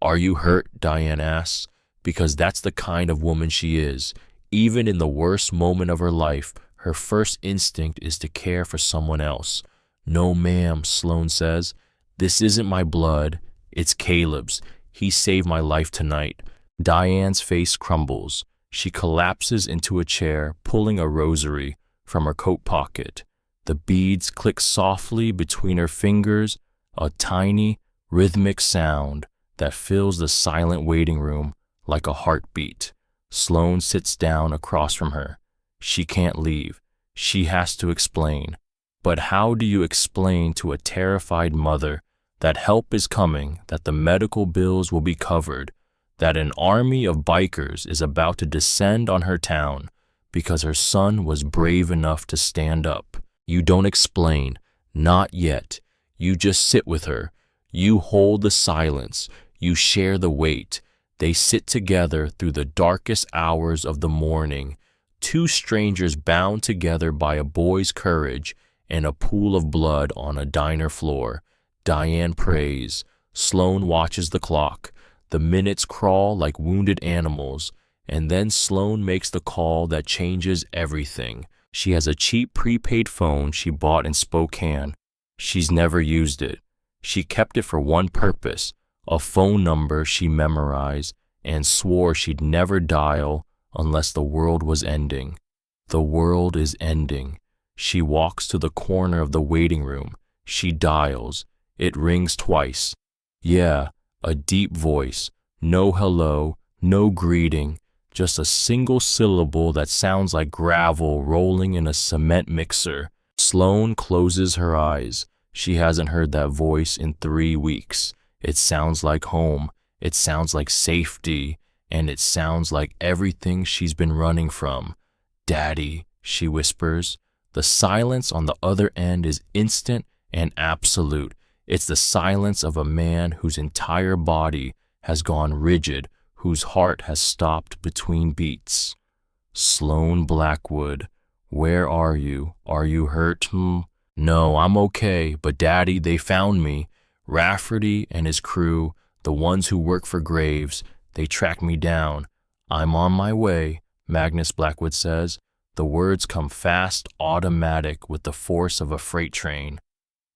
"Are you hurt?" Diane asks, because that's the kind of woman she is. Even in the worst moment of her life, her first instinct is to care for someone else. "No, ma'am," Sloan says. "This isn't my blood. It's Caleb's. He saved my life tonight." Diane's face crumbles. She collapses into a chair, pulling a rosary from her coat pocket. The beads click softly between her fingers, a tiny, rhythmic sound that fills the silent waiting room like a heartbeat. Sloan sits down across from her. She can't leave. She has to explain. But how do you explain to a terrified mother that help is coming, that the medical bills will be covered, that an army of bikers is about to descend on her town because her son was brave enough to stand up? You don't explain. Not yet. You just sit with her. You hold the silence. You share the weight. They sit together through the darkest hours of the morning, 2 strangers bound together by a boy's courage and a pool of blood on a diner floor. Diane prays. Sloan watches the clock. The minutes crawl like wounded animals, and then Sloan makes the call that changes everything. She has a cheap prepaid phone she bought in Spokane. She's never used it. She kept it for one purpose, a phone number she memorized and swore she'd never dial unless the world was ending. The world is ending. She walks to the corner of the waiting room. She dials. It rings twice. Yeah, a deep voice. No hello, no greeting, just a single syllable that sounds like gravel rolling in a cement mixer. Sloan closes her eyes. She hasn't heard that voice in 3 weeks. It sounds like home. It sounds like safety. And it sounds like everything she's been running from. "Daddy," she whispers. The silence on the other end is instant and absolute. It's the silence of a man whose entire body has gone rigid, whose heart has stopped between beats. Sloan Blackwood, where are you? Are you hurt? No, I'm okay, but Daddy, they found me. Rafferty and his crew, the ones who work for Graves, they tracked me down. I'm on my way, Magnus Blackwood says. The words come fast, automatic, with the force of a freight train.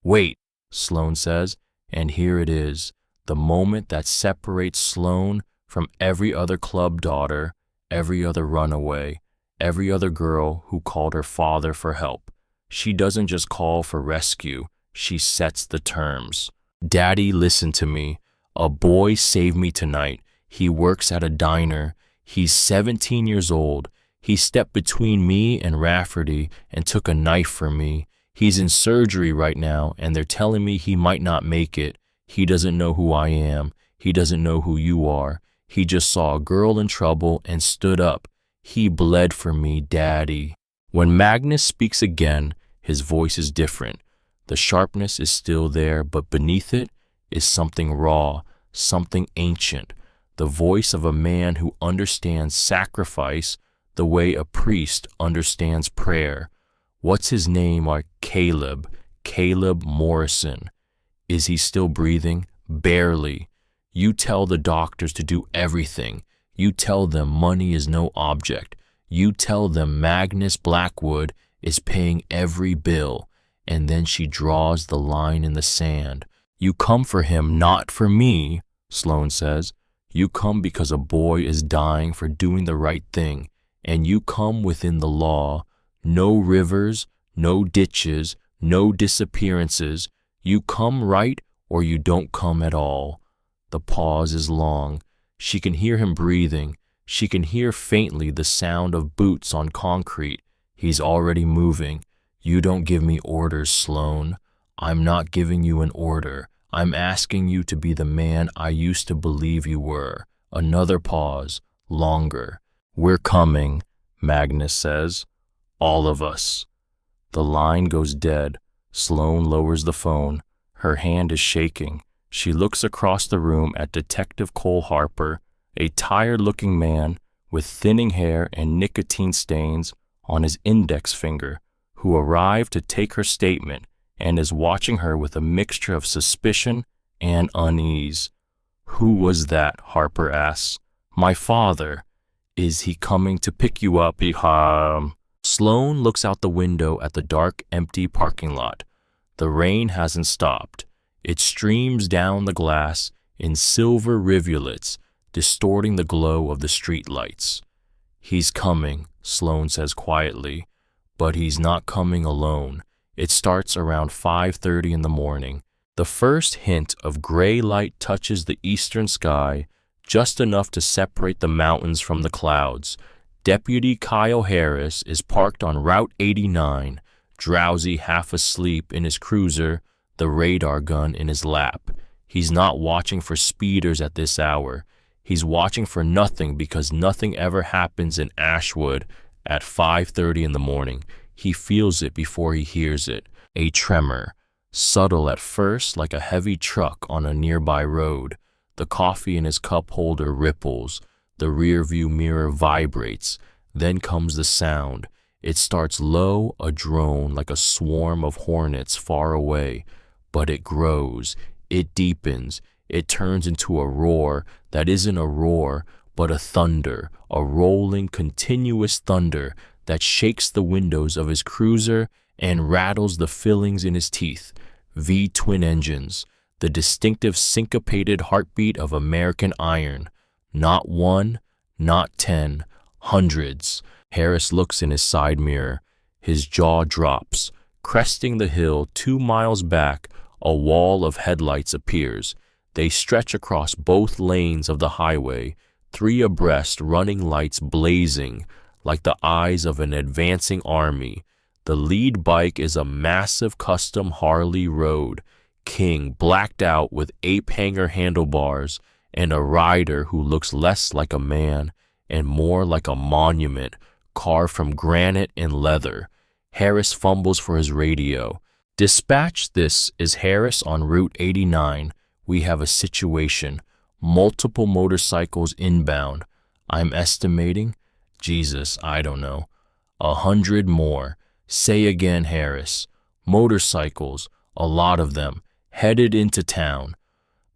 Wait, Sloan says, and here it is, the moment that separates Sloan from every other club daughter, every other runaway, every other girl who called her father for help. She doesn't just call for rescue, she sets the terms. Daddy, listen to me. A boy saved me tonight. He works at a diner. He's 17 years old. He stepped between me and Rafferty and took a knife from me. He's in surgery right now, and they're telling me he might not make it. He doesn't know who I am. He doesn't know who you are. He just saw a girl in trouble and stood up. He bled for me, Daddy. When Magnus speaks again, his voice is different. The sharpness is still there, but beneath it is something raw, something ancient. The voice of a man who understands sacrifice the way a priest understands prayer. What's his name? Caleb Morrison. Is he still breathing? Barely. You tell the doctors to do everything. You tell them money is no object. You tell them Magnus Blackwood is paying every bill. And then she draws the line in the sand. You come for him, not for me, Sloan says. You come because a boy is dying for doing the right thing. And you come within the law. No rivers, no ditches, no disappearances. You come right or you don't come at all. The pause is long. She can hear him breathing. She can hear faintly the sound of boots on concrete. He's already moving. You don't give me orders, Sloan. I'm not giving you an order. I'm asking you to be the man I used to believe you were. Another pause, longer. We're coming, Magnus says. All of us. The line goes dead. Sloan lowers the phone. Her hand is shaking. She looks across the room at Detective Cole Harper, a tired-looking man with thinning hair and nicotine stains on his index finger, who arrived to take her statement and is watching her with a mixture of suspicion and unease. Who was that? Harper asks. My father. Is he coming to pick you up? Sloan looks out the window at the dark, empty parking lot. The rain hasn't stopped. It streams down the glass in silver rivulets, distorting the glow of the street lights. He's coming, Sloan says quietly, but he's not coming alone. It starts around 5:30 in the morning. The first hint of gray light touches the eastern sky, just enough to separate the mountains from the clouds. Deputy Kyle Harris is parked on Route 89, drowsy, half asleep in his cruiser, the radar gun in his lap. He's not watching for speeders at this hour. He's watching for nothing because nothing ever happens in Ashwood at 5:30 in the morning. He feels it before he hears it. A tremor, subtle at first like a heavy truck on a nearby road. The coffee in his cup holder ripples. The rearview mirror vibrates. Then comes the sound. It starts low, a drone like a swarm of hornets far away. But it grows, it deepens, it turns into a roar that isn't a roar, but a thunder, a rolling, continuous thunder that shakes the windows of his cruiser and rattles the fillings in his teeth. V-twin engines, the distinctive syncopated heartbeat of American iron. Not one, not 10, hundreds. Harris looks in his side mirror. His jaw drops. Cresting the hill 2 miles back, a wall of headlights appears. They stretch across both lanes of the highway, 3 abreast, running lights blazing like the eyes of an advancing army. The lead bike is a massive custom Harley Road King, blacked out with ape-hanger handlebars, and a rider who looks less like a man and more like a monument carved from granite and leather. Harris fumbles for his radio. Dispatch, this is Harris on Route 89. We have a situation. Multiple motorcycles inbound. I'm estimating, Jesus, I don't know, 100 more. Say again, Harris. Motorcycles, a lot of them, headed into town.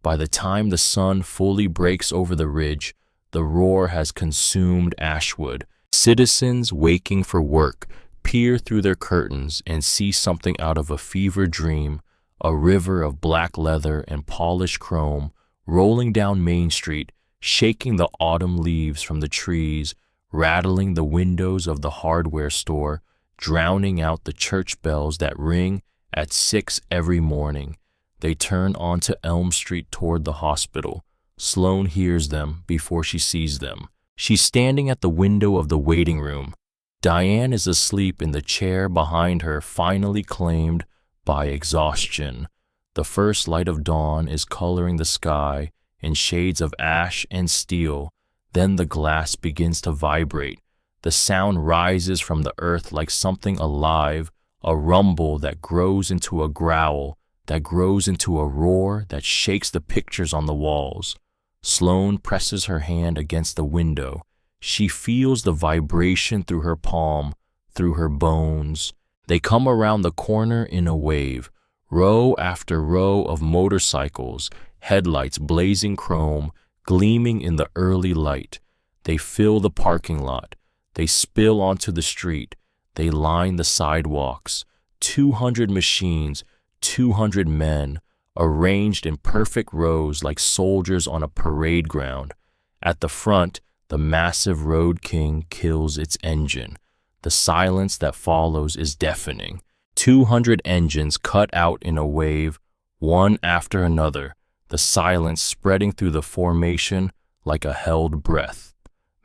By the time the sun fully breaks over the ridge, the roar has consumed Ashwood. Citizens waking for work peer through their curtains and see something out of a fever dream, a river of black leather and polished chrome rolling down Main Street, shaking the autumn leaves from the trees, rattling the windows of the hardware store, drowning out the church bells that ring at 6 every morning. They turn onto Elm Street toward the hospital. Sloane hears them before she sees them. She's standing at the window of the waiting room. Diane is asleep in the chair behind her, finally claimed by exhaustion. The first light of dawn is coloring the sky in shades of ash and steel. Then the glass begins to vibrate. The sound rises from the earth like something alive, a rumble that grows into a growl, that grows into a roar that shakes the pictures on the walls. Sloane presses her hand against the window. She feels the vibration through her palm, through her bones. They come around the corner in a wave, row after row of motorcycles, headlights blazing chrome, gleaming in the early light. They fill the parking lot. They spill onto the street. They line the sidewalks. 200 machines, 200 men, arranged in perfect rows like soldiers on a parade ground. At the front, the massive Road King kills its engine. The silence that follows is deafening. 200 engines cut out in a wave, one after another, the silence spreading through the formation like a held breath.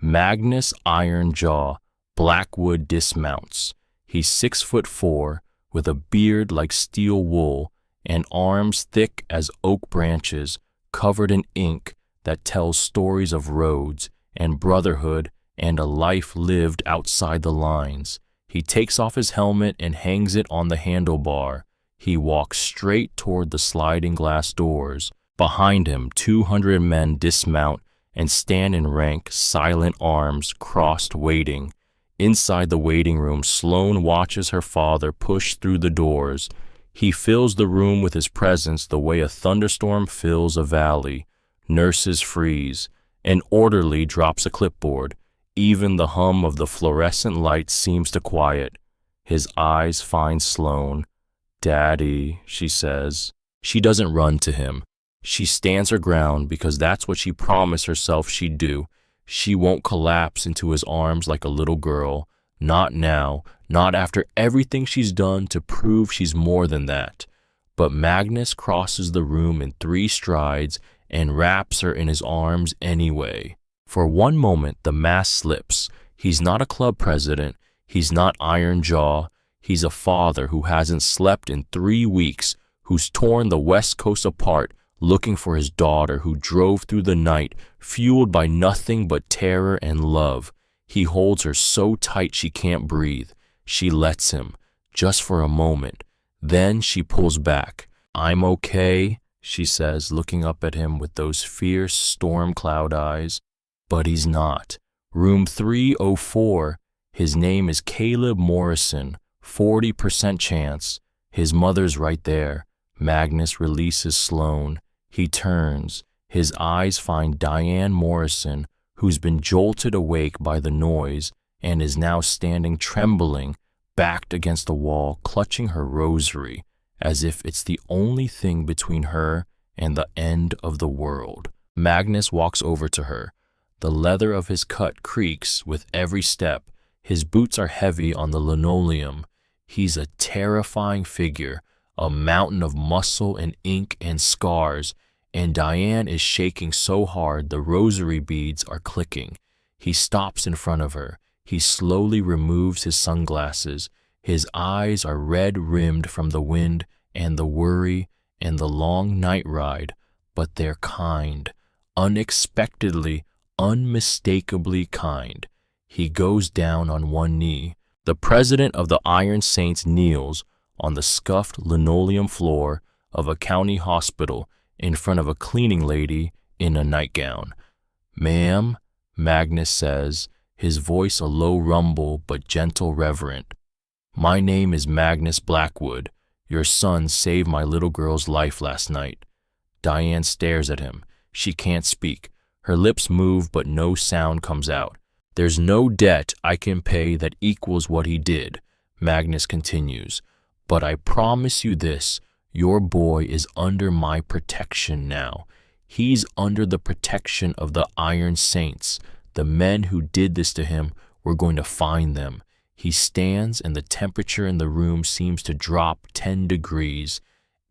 Magnus Iron Jaw Blackwood dismounts. He's 6'4", with a beard like steel wool and arms thick as oak branches, covered in ink that tells stories of roads and brotherhood and a life lived outside the lines. He takes off his helmet and hangs it on the handlebar. He walks straight toward the sliding glass doors. Behind him, 200 men dismount and stand in rank, silent arms crossed, waiting. Inside the waiting room, Sloane watches her father push through the doors. He fills the room with his presence the way a thunderstorm fills a valley. Nurses freeze. An orderly drops a clipboard. Even the hum of the fluorescent light seems to quiet. His eyes find Sloane. "Daddy," she says. She doesn't run to him. She stands her ground because that's what she promised herself she'd do. She won't collapse into his arms like a little girl. Not now, not after everything she's done to prove she's more than that. But Magnus crosses the room in 3 strides and wraps her in his arms anyway. For one moment, the mask slips. He's not a club president. He's not Iron Jaw. He's a father who hasn't slept in 3 weeks, who's torn the West Coast apart looking for his daughter, who drove through the night, fueled by nothing but terror and love. He holds her so tight she can't breathe. She lets him, just for a moment. Then she pulls back. "I'm okay," she says, looking up at him with those fierce storm cloud eyes. But he's not. Room 304. His name is Caleb Morrison. 40% chance. His mother's right there. Magnus releases Sloane. He turns. His eyes find Diane Morrison, who's been jolted awake by the noise and is now standing trembling, backed against the wall, clutching her rosary, as if it's the only thing between her and the end of the world. Magnus walks over to her. The leather of his cut creaks with every step. His boots are heavy on the linoleum. He's a terrifying figure, a mountain of muscle and ink and scars, and Diane is shaking so hard the rosary beads are clicking. He stops in front of her. He slowly removes his sunglasses. His eyes are red-rimmed from the wind and the worry and the long night ride, but they're kind, unexpectedly, unmistakably kind. He goes down on one knee. The president of the Iron Saints kneels, on the scuffed linoleum floor of a county hospital in front of a cleaning lady in a nightgown. "Ma'am," Magnus says, his voice a low rumble but gentle reverent. "My name is Magnus Blackwood. Your son saved my little girl's life last night." Diane stares at him. She can't speak. Her lips move but no sound comes out. "There's no debt I can pay that equals what he did," Magnus continues. "But I promise you this, your boy is under my protection now. He's under the protection of the Iron Saints. The men who did this to him, we're going to find them." He stands and the temperature in the room seems to drop 10 degrees.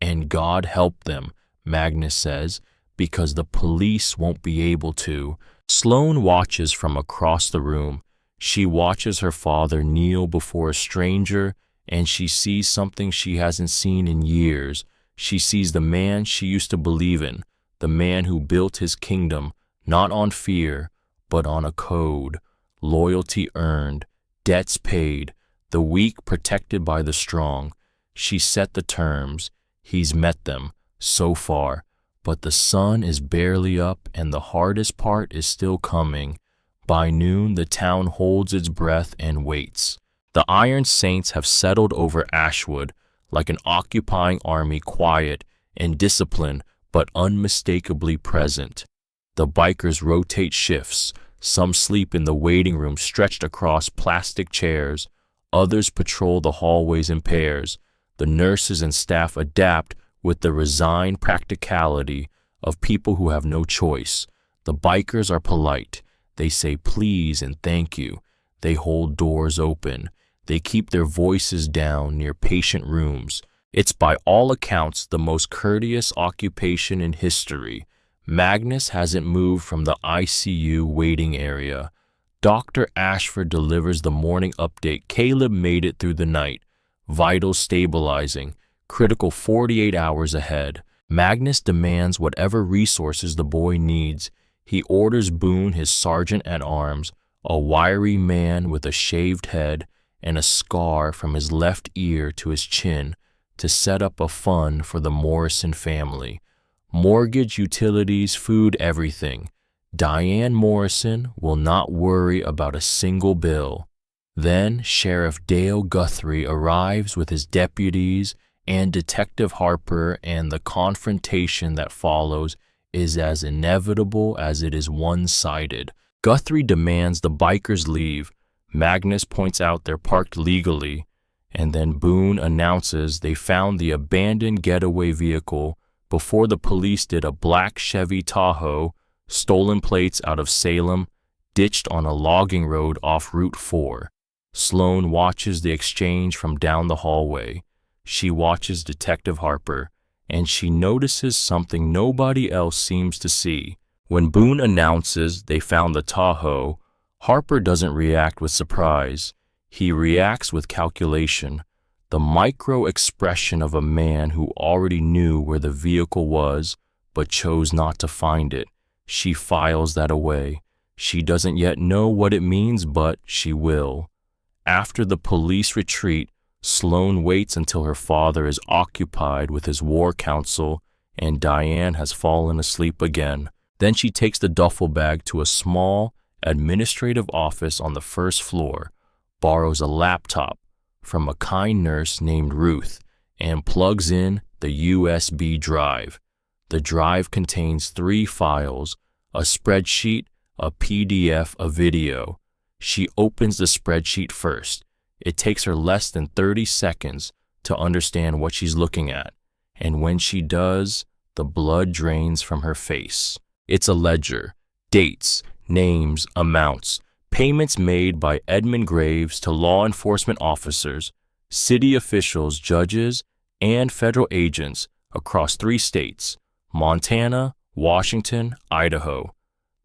"And God help them," Magnus says, "because the police won't be able to." Sloane watches from across the room. She watches her father kneel before a stranger, and she sees something she hasn't seen in years. She sees the man she used to believe in, the man who built his kingdom, not on fear, but on a code. Loyalty earned, debts paid, the weak protected by the strong. She set the terms. He's met them, so far. But the sun is barely up and the hardest part is still coming. By noon, the town holds its breath and waits. The Iron Saints have settled over Ashwood like an occupying army, quiet and disciplined but unmistakably present. The bikers rotate shifts. Some sleep in the waiting room stretched across plastic chairs. Others patrol the hallways in pairs. The nurses and staff adapt with the resigned practicality of people who have no choice. The bikers are polite. They say please and thank you. They hold doors open. They keep their voices down near patient rooms. It's by all accounts the most courteous occupation in history. Magnus hasn't moved from the ICU waiting area. Dr. Ashford delivers the morning update. Caleb made it through the night. Vitals stabilizing. Critical 48 hours ahead. Magnus demands whatever resources the boy needs. He orders Boone, his sergeant-at-arms, a wiry man with a shaved head and a scar from his left ear to his chin, to set up a fund for the Morrison family. Mortgage, utilities, food, everything. Diane Morrison will not worry about a single bill. Then Sheriff Dale Guthrie arrives with his deputies and Detective Harper, and the confrontation that follows is as inevitable as it is one-sided. Guthrie demands the bikers leave. Magnus points out they're parked legally, and then Boone announces they found the abandoned getaway vehicle before the police did. A black Chevy Tahoe, stolen plates out of Salem, ditched on a logging road off Route 4. Sloane watches the exchange from down the hallway. She watches Detective Harper, and she notices something nobody else seems to see. When Boone announces they found the Tahoe, Harper doesn't react with surprise. He reacts with calculation, the micro-expression of a man who already knew where the vehicle was, but chose not to find it. She files that away. She doesn't yet know what it means, but she will. After the police retreat, Sloane waits until her father is occupied with his war council and Diane has fallen asleep again. Then she takes the duffel bag to a small administrative office on the first floor, borrows a laptop from a kind nurse named Ruth, and plugs in the USB drive. The drive contains 3 files, a spreadsheet, a PDF, a video. She opens the spreadsheet first. It takes her less than 30 seconds to understand what she's looking at, and when she does, the blood drains from her face. It's a ledger, dates, names, amounts, payments made by Edmund Graves to law enforcement officers, city officials, judges, and federal agents across 3 states, Montana, Washington, Idaho.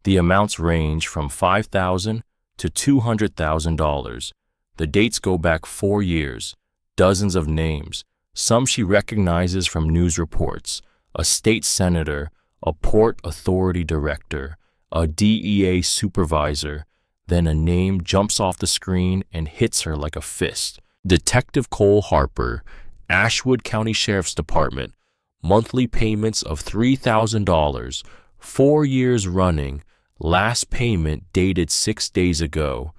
The amounts range from $5,000 to $200,000. The dates go back 4 years, dozens of names, some she recognizes from news reports, a state senator, a port authority director, a DEA supervisor. Then a name jumps off the screen and hits her like a fist. Detective Cole Harper, Ashwood County Sheriff's Department, monthly payments of $3,000, 4 years running, last payment dated 6 days ago.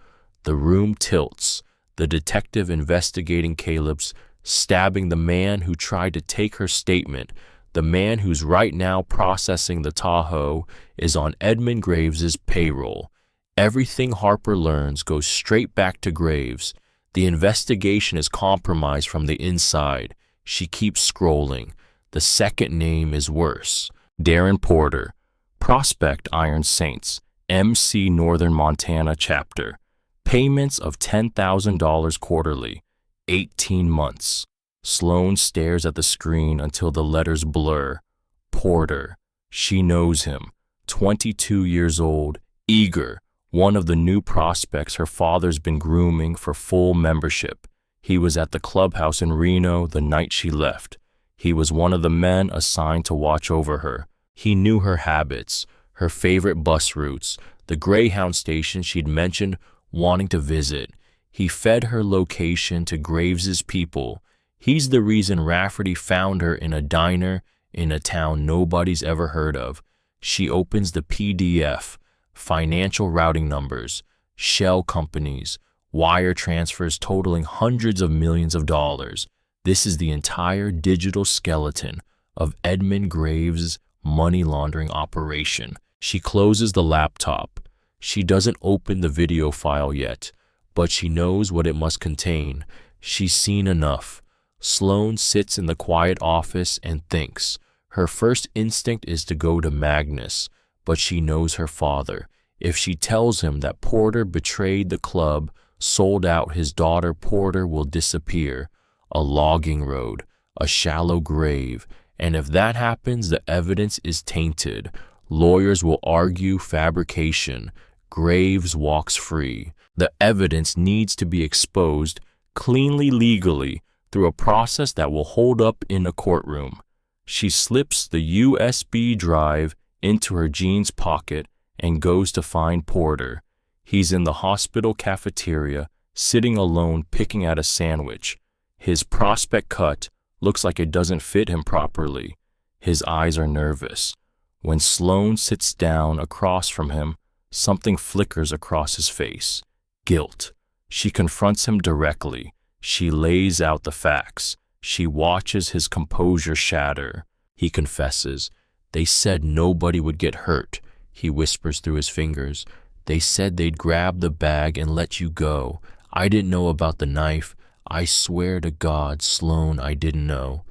The room tilts, the detective investigating Caleb's, stabbing the man who tried to take her statement. The man who's right now processing the Tahoe is on Edmund Graves's payroll. Everything Harper learns goes straight back to Graves. The investigation is compromised from the inside. She keeps scrolling. The second name is worse. Darren Porter, Prospect Iron Saints, MC Northern Montana Chapter. Payments of $10,000 quarterly, 18 months. Sloan stares at the screen until the letters blur. Porter. She knows him. 22 years old, eager, one of the new prospects her father's been grooming for full membership. He was at the clubhouse in Reno the night she left. He was one of the men assigned to watch over her. He knew her habits, her favorite bus routes, the Greyhound station she'd mentioned wanting to visit. He fed her location to Graves's people. He's the reason Rafferty found her in a diner in a town nobody's ever heard of. She opens the PDF, financial routing numbers, shell companies, wire transfers totaling hundreds of millions of dollars. This is the entire digital skeleton of Edmund Graves' money laundering operation. She closes the laptop. She doesn't open the video file yet, but she knows what it must contain. She's seen enough. Sloan sits in the quiet office and thinks. Her first instinct is to go to Magnus, but she knows her father. If she tells him that Porter betrayed the club, sold out his daughter, Porter will disappear. A logging road, a shallow grave, and if that happens, the evidence is tainted. Lawyers will argue fabrication. Graves walks free. The evidence needs to be exposed cleanly legally through a process that will hold up in a courtroom. She slips the USB drive into her jeans pocket and goes to find Porter. He's in the hospital cafeteria, sitting alone picking at a sandwich. His prospect cut looks like it doesn't fit him properly. His eyes are nervous. When Sloan sits down across from him, something flickers across his face. Guilt. She confronts him directly. She lays out the facts. She watches his composure shatter. He confesses. They said nobody would get hurt, he whispers through his fingers. They said they'd grab the bag and let you go. I didn't know about the knife. I swear to God, Sloan, I didn't know.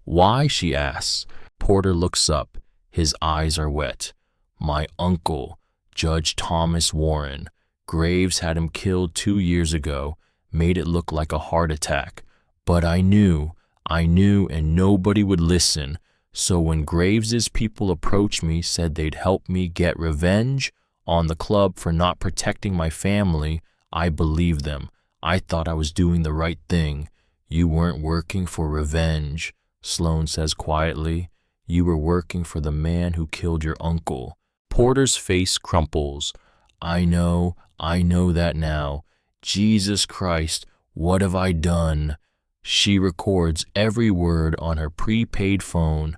Why? She asks. Porter looks up. His eyes are wet. My uncle, Judge Thomas Warren. Graves had him killed 2 years ago, made it look like a heart attack. But I knew, and nobody would listen. So when Graves's people approached me, said they'd help me get revenge on the club for not protecting my family, I believed them. I thought I was doing the right thing. You weren't working for revenge, Sloan says quietly. You were working for the man who killed your uncle. Porter's face crumples. I know that now. Jesus Christ, what have I done? She records every word on her prepaid phone.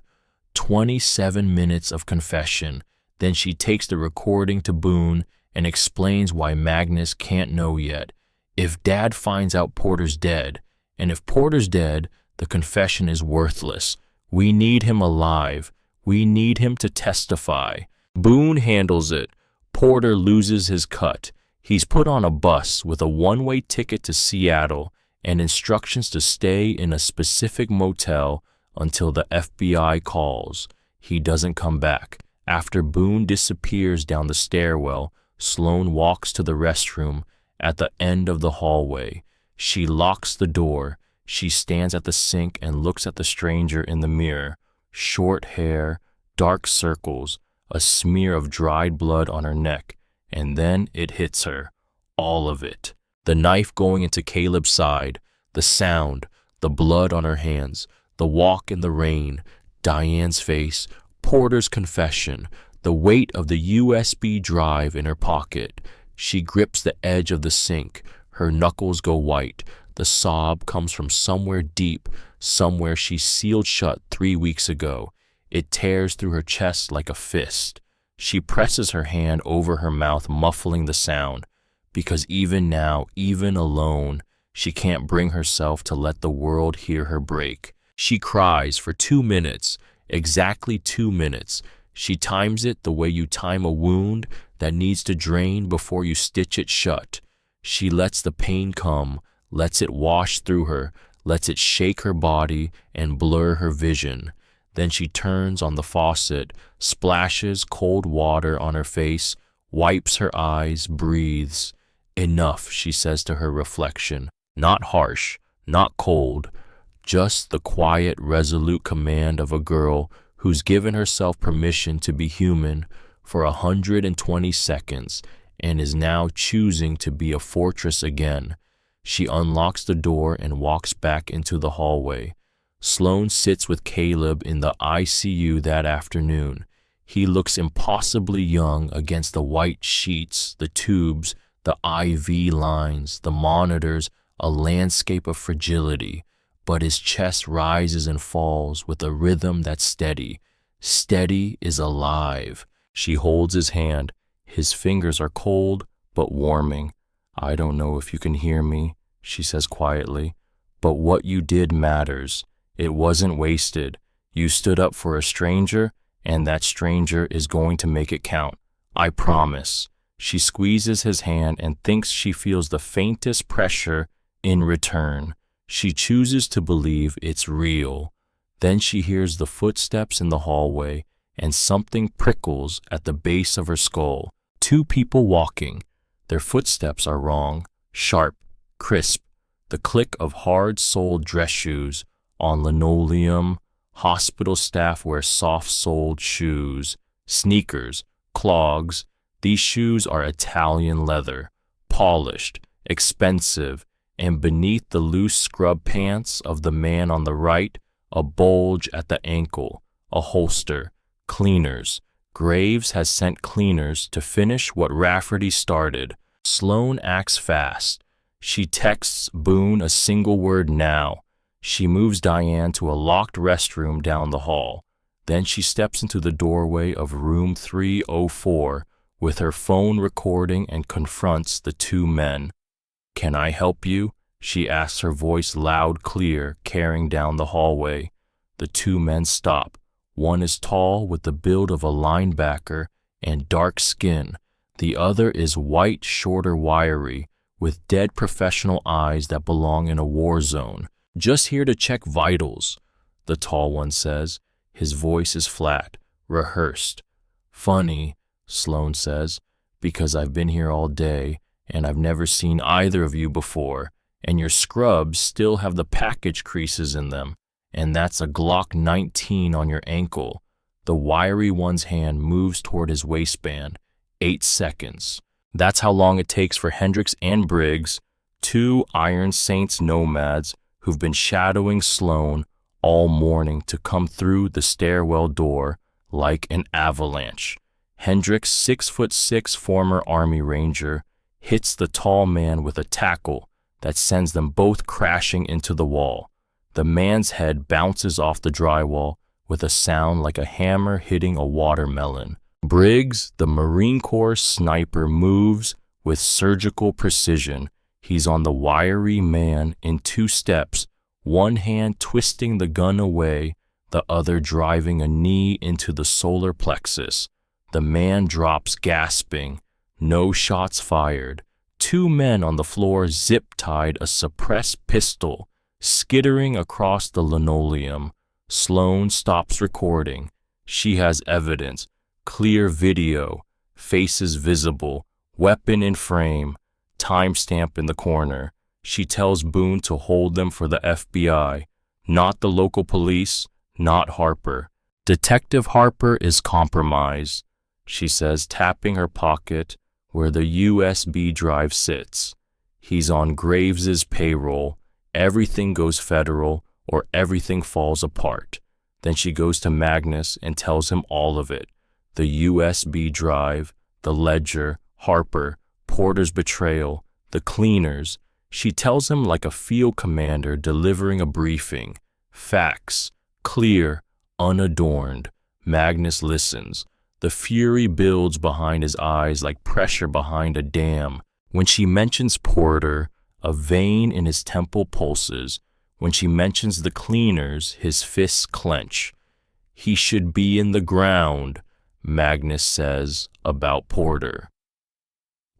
27 minutes of confession. Then she takes the recording to Boone and explains why Magnus can't know yet. If Dad finds out Porter's dead, and if Porter's dead, the confession is worthless. We need him alive. We need him to testify. Boone handles it. Porter loses his cut. He's put on a bus with a one-way ticket to Seattle and instructions to stay in a specific motel until the FBI calls. He doesn't come back. After Boone disappears down the stairwell, Sloan walks to the restroom at the end of the hallway. She locks the door. She stands at the sink and looks at the stranger in the mirror. Short hair, dark circles, a smear of dried blood on her neck, and then it hits her. All of it. The knife going into Caleb's side, the sound, the blood on her hands, the walk in the rain, Diane's face, Porter's confession, the weight of the USB drive in her pocket. She grips the edge of the sink. Her knuckles go white. The sob comes from somewhere deep, somewhere she sealed shut 3 weeks ago. It tears through her chest like a fist. She presses her hand over her mouth, muffling the sound, because even now, even alone, she can't bring herself to let the world hear her break. She cries for 2 minutes, exactly 2 minutes. She times it the way you time a wound that needs to drain before you stitch it shut. She lets the pain come, lets it wash through her, lets it shake her body and blur her vision. Then she turns on the faucet, splashes cold water on her face, wipes her eyes, breathes. Enough, she says to her reflection. Not harsh, not cold, just the quiet, resolute command of a girl who's given herself permission to be human for 120 seconds and is now choosing to be a fortress again. She unlocks the door and walks back into the hallway. Sloane sits with Caleb in the ICU that afternoon. He looks impossibly young against the white sheets, the tubes, the IV lines, the monitors, a landscape of fragility. But his chest rises and falls with a rhythm that's steady. Steady is alive. She holds his hand. His fingers are cold but warming. I don't know if you can hear me, she says quietly, but what you did matters. It wasn't wasted. You stood up for a stranger, and that stranger is going to make it count. I promise. She squeezes his hand and thinks she feels the faintest pressure in return. She chooses to believe it's real. Then she hears the footsteps in the hallway, and something prickles at the base of her skull. 2 people walking. Their footsteps are wrong, sharp, crisp, the click of hard-soled dress shoes on linoleum. Hospital staff wear soft-soled shoes, sneakers, clogs. These shoes are Italian leather, polished, expensive, and beneath the loose scrub pants of the man on the right, a bulge at the ankle, a holster, cleaners. Graves has sent cleaners to finish what Rafferty started. Sloane acts fast. She texts Boone a single word now. She moves Diane to a locked restroom down the hall. Then she steps into the doorway of room 304 with her phone recording and confronts the 2 men. Can I help you? She asks, her voice loud, clear, carrying down the hallway. The 2 men stop. One is tall with the build of a linebacker and dark skin. The other is white, shorter, wiry, with dead professional eyes that belong in a war zone. Just here to check vitals, the tall one says. His voice is flat, rehearsed. Funny, Sloane says, because I've been here all day and I've never seen either of you before, and your scrubs still have the package creases in them, and that's a Glock 19 on your ankle. The wiry one's hand moves toward his waistband. 8 seconds. That's how long it takes for Hendricks and Briggs, 2 Iron Saints nomads who've been shadowing Sloane all morning, to come through the stairwell door like an avalanche. Hendricks, 6'6" former Army Ranger, hits the tall man with a tackle that sends them both crashing into the wall. The man's head bounces off the drywall with a sound like a hammer hitting a watermelon. Briggs, the Marine Corps sniper, moves with surgical precision. He's on the wiry man in 2 steps, one hand twisting the gun away, the other driving a knee into the solar plexus. The man drops gasping. No shots fired. 2 men on the floor zip-tied a suppressed pistol, skittering across the linoleum. Sloane stops recording. She has evidence. Clear video. Faces visible. Weapon in frame. Timestamp in the corner. She tells Boone to hold them for the FBI. Not the local police. Not Harper. Detective Harper is compromised, she says, tapping her pocket where the USB drive sits. He's on Graves's payroll. Everything goes federal or everything falls apart. Then she goes to Magnus and tells him all of it. The USB drive, the ledger, Harper, Porter's betrayal, the cleaners. She tells him like a field commander delivering a briefing. Facts, clear, unadorned. Magnus listens. The fury builds behind his eyes like pressure behind a dam. When she mentions Porter, a vein in his temple pulses. When she mentions the cleaners, his fists clench. He should be in the ground, Magnus says about Porter.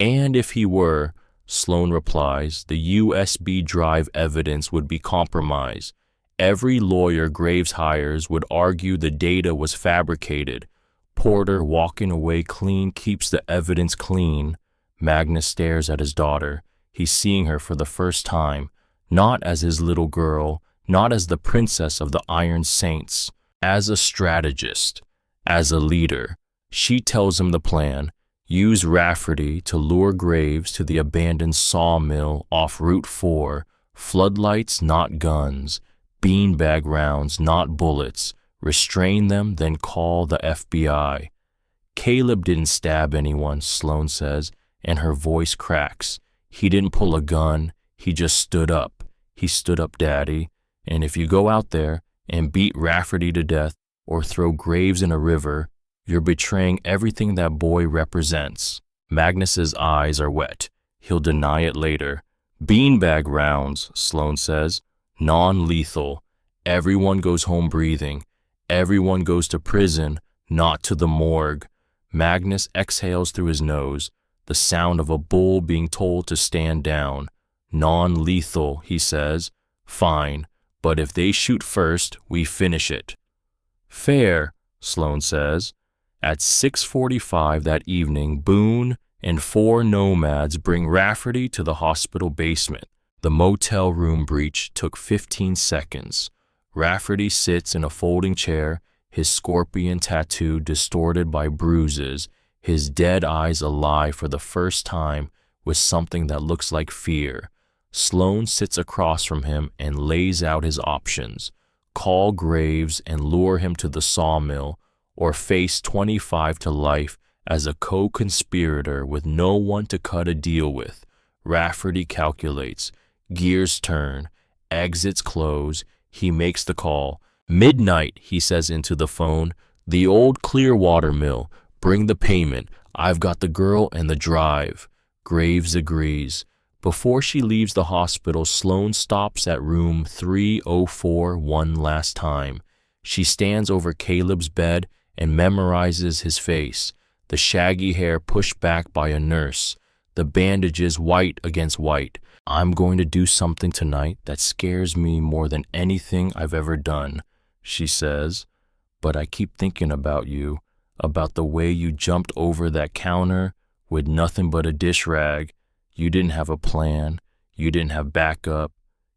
And if he were, Sloan replies, the USB drive evidence would be compromised. Every lawyer Graves hires would argue the data was fabricated. Porter walking away clean keeps the evidence clean. Magnus stares at his daughter. He's seeing her for the first time, not as his little girl, not as the princess of the Iron Saints, as a strategist, as a leader. She tells him the plan. Use Rafferty to lure Graves to the abandoned sawmill off Route 4. Floodlights, not guns. Beanbag rounds, not bullets. Restrain them, then call the FBI. Caleb didn't stab anyone, Sloan says, and her voice cracks. He didn't pull a gun. He just stood up. He stood up, Daddy. And if you go out there and beat Rafferty to death or throw Graves in a river, you're betraying everything that boy represents. Magnus's eyes are wet. He'll deny it later. Beanbag rounds, Sloan says. Non-lethal. Everyone goes home breathing. Everyone goes to prison, not to the morgue. Magnus exhales through his nose, the sound of a bull being told to stand down. Non-lethal, he says. Fine, but if they shoot first, we finish it. Fair, Sloan says. At 6:45 that evening, Boone and 4 nomads bring Rafferty to the hospital basement. The motel room breach took 15 seconds. Rafferty sits in a folding chair, his scorpion tattoo distorted by bruises, his dead eyes alive for the first time with something that looks like fear. Sloan sits across from him and lays out his options. Call Graves and lure him to the sawmill, or face 25 to life as a co-conspirator with no one to cut a deal with. Rafferty calculates. Gears turn. Exits close. He makes the call. Midnight, he says into the phone. The old Clearwater mill. Bring the payment. I've got the girl and the drive. Graves agrees. Before she leaves the hospital, Sloan stops at room 304 one last time. She stands over Caleb's bed and memorizes his face, the shaggy hair pushed back by a nurse, the bandages white against white. I'm going to do something tonight that scares me more than anything I've ever done, she says. But I keep thinking about you, about the way you jumped over that counter with nothing but a dish rag. You didn't have a plan. You didn't have backup.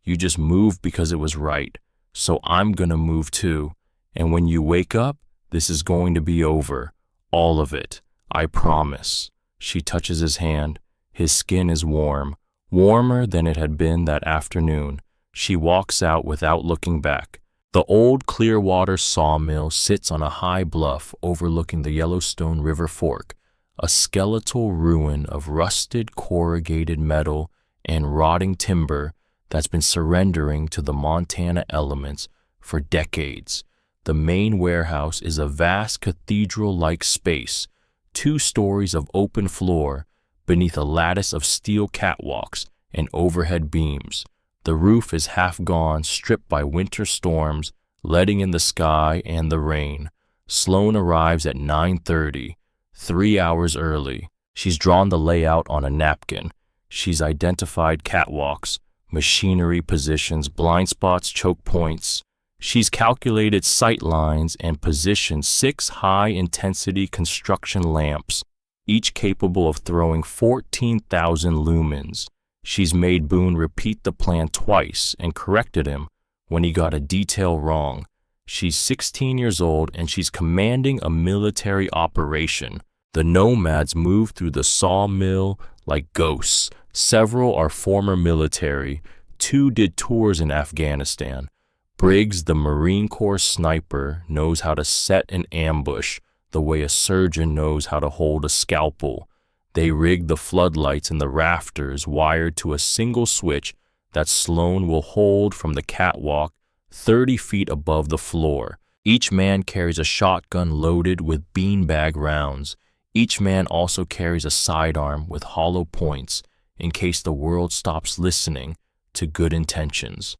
You just moved because it was right. So I'm gonna move too. And when you wake up, this is going to be over. All of it. I promise. She touches his hand. His skin is warm. Warmer than it had been that afternoon. She walks out without looking back. The old Clearwater sawmill sits on a high bluff overlooking the Yellowstone River fork, a skeletal ruin of rusted corrugated metal and rotting timber that's been surrendering to the Montana elements for decades. The main warehouse is a vast cathedral-like space, 2 stories of open floor beneath a lattice of steel catwalks and overhead beams. The roof is half gone, stripped by winter storms, letting in the sky and the rain. Sloan arrives at 9:30, 3 hours early. She's drawn the layout on a napkin. She's identified catwalks, machinery positions, blind spots, choke points. She's calculated sight lines and positioned 6 high-intensity construction lamps, each capable of throwing 14,000 lumens. She's made Boone repeat the plan twice and corrected him when he got a detail wrong. She's 16 years old and she's commanding a military operation. The nomads move through the sawmill like ghosts. Several are former military. 2 did tours in Afghanistan. Briggs, the Marine Corps sniper, knows how to set an ambush the way a surgeon knows how to hold a scalpel. They rig the floodlights in the rafters wired to a single switch that Sloan will hold from the catwalk 30 feet above the floor. Each man carries a shotgun loaded with beanbag rounds. Each man also carries a sidearm with hollow points in case the world stops listening to good intentions.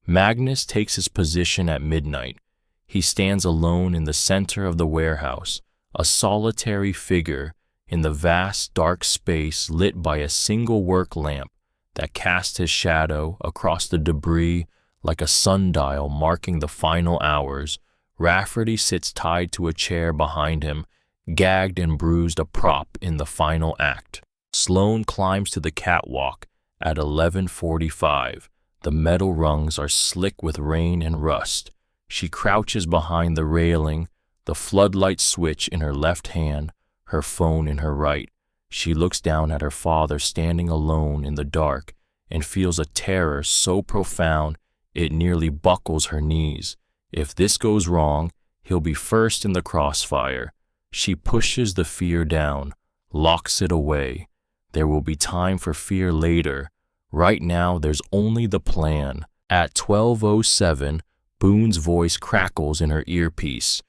Magnus takes his position at midnight. He stands alone in the center of the warehouse, a solitary figure in the vast dark space lit by a single work lamp that casts his shadow across the debris like a sundial marking the final hours. Rafferty sits tied to a chair behind him, gagged and bruised, a prop in the final act. Sloan climbs to the catwalk at 11:45. The metal rungs are slick with rain and rust. She crouches behind the railing, the floodlight switch in her left hand, her phone in her right. She looks down at her father standing alone in the dark and feels a terror so profound it nearly buckles her knees. If this goes wrong, he'll be first in the crossfire. She pushes the fear down, locks it away. There will be time for fear later. Right now, there's only the plan. At 12:07, Boone's voice crackles in her earpiece.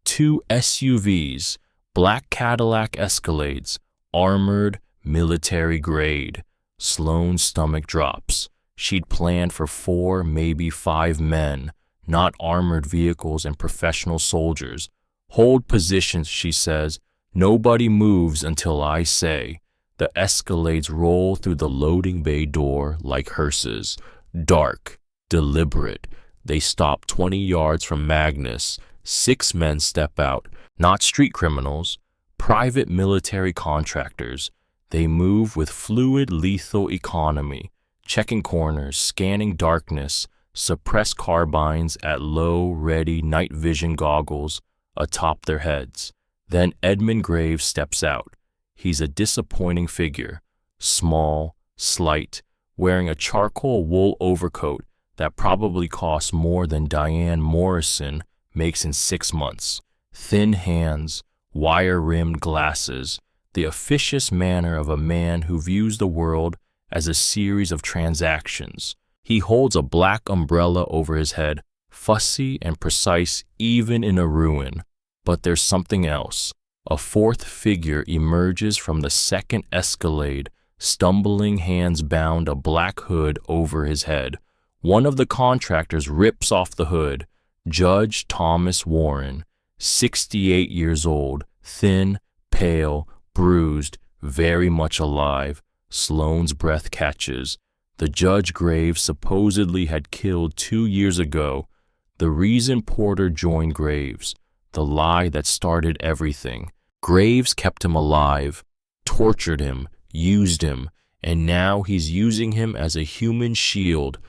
2 SUVs, black Cadillac Escalades, armored, military grade. Sloan's stomach drops. She'd planned for 4, maybe 5 men, not armored vehicles and professional soldiers. Hold positions, she says. Nobody moves until I say. The Escalades roll through the loading bay door like hearses. Dark, deliberate. They stop 20 yards from Magnus. 6 men step out, not street criminals, private military contractors. They move with fluid, lethal economy, checking corners, scanning darkness, suppressed carbines at low, ready night vision goggles atop their heads. Then Edmund Graves steps out. He's a disappointing figure, small, slight, wearing a charcoal wool overcoat that probably costs more than Diane Morrison makes in 6 months. Thin hands, wire-rimmed glasses, the officious manner of a man who views the world as a series of transactions. He holds a black umbrella over his head, fussy and precise even in a ruin. But there's something else. A 4th figure emerges from the second Escalade, stumbling, hands bound, a black hood over his head. One of the contractors rips off the hood. Judge Thomas Warren, 68 years old, thin, pale, bruised, very much alive. Sloan's breath catches. The judge Graves supposedly had killed 2 years ago. The reason Porter joined Graves, the lie that started everything. Graves kept him alive, tortured him, used him, and now he's using him as a human shield.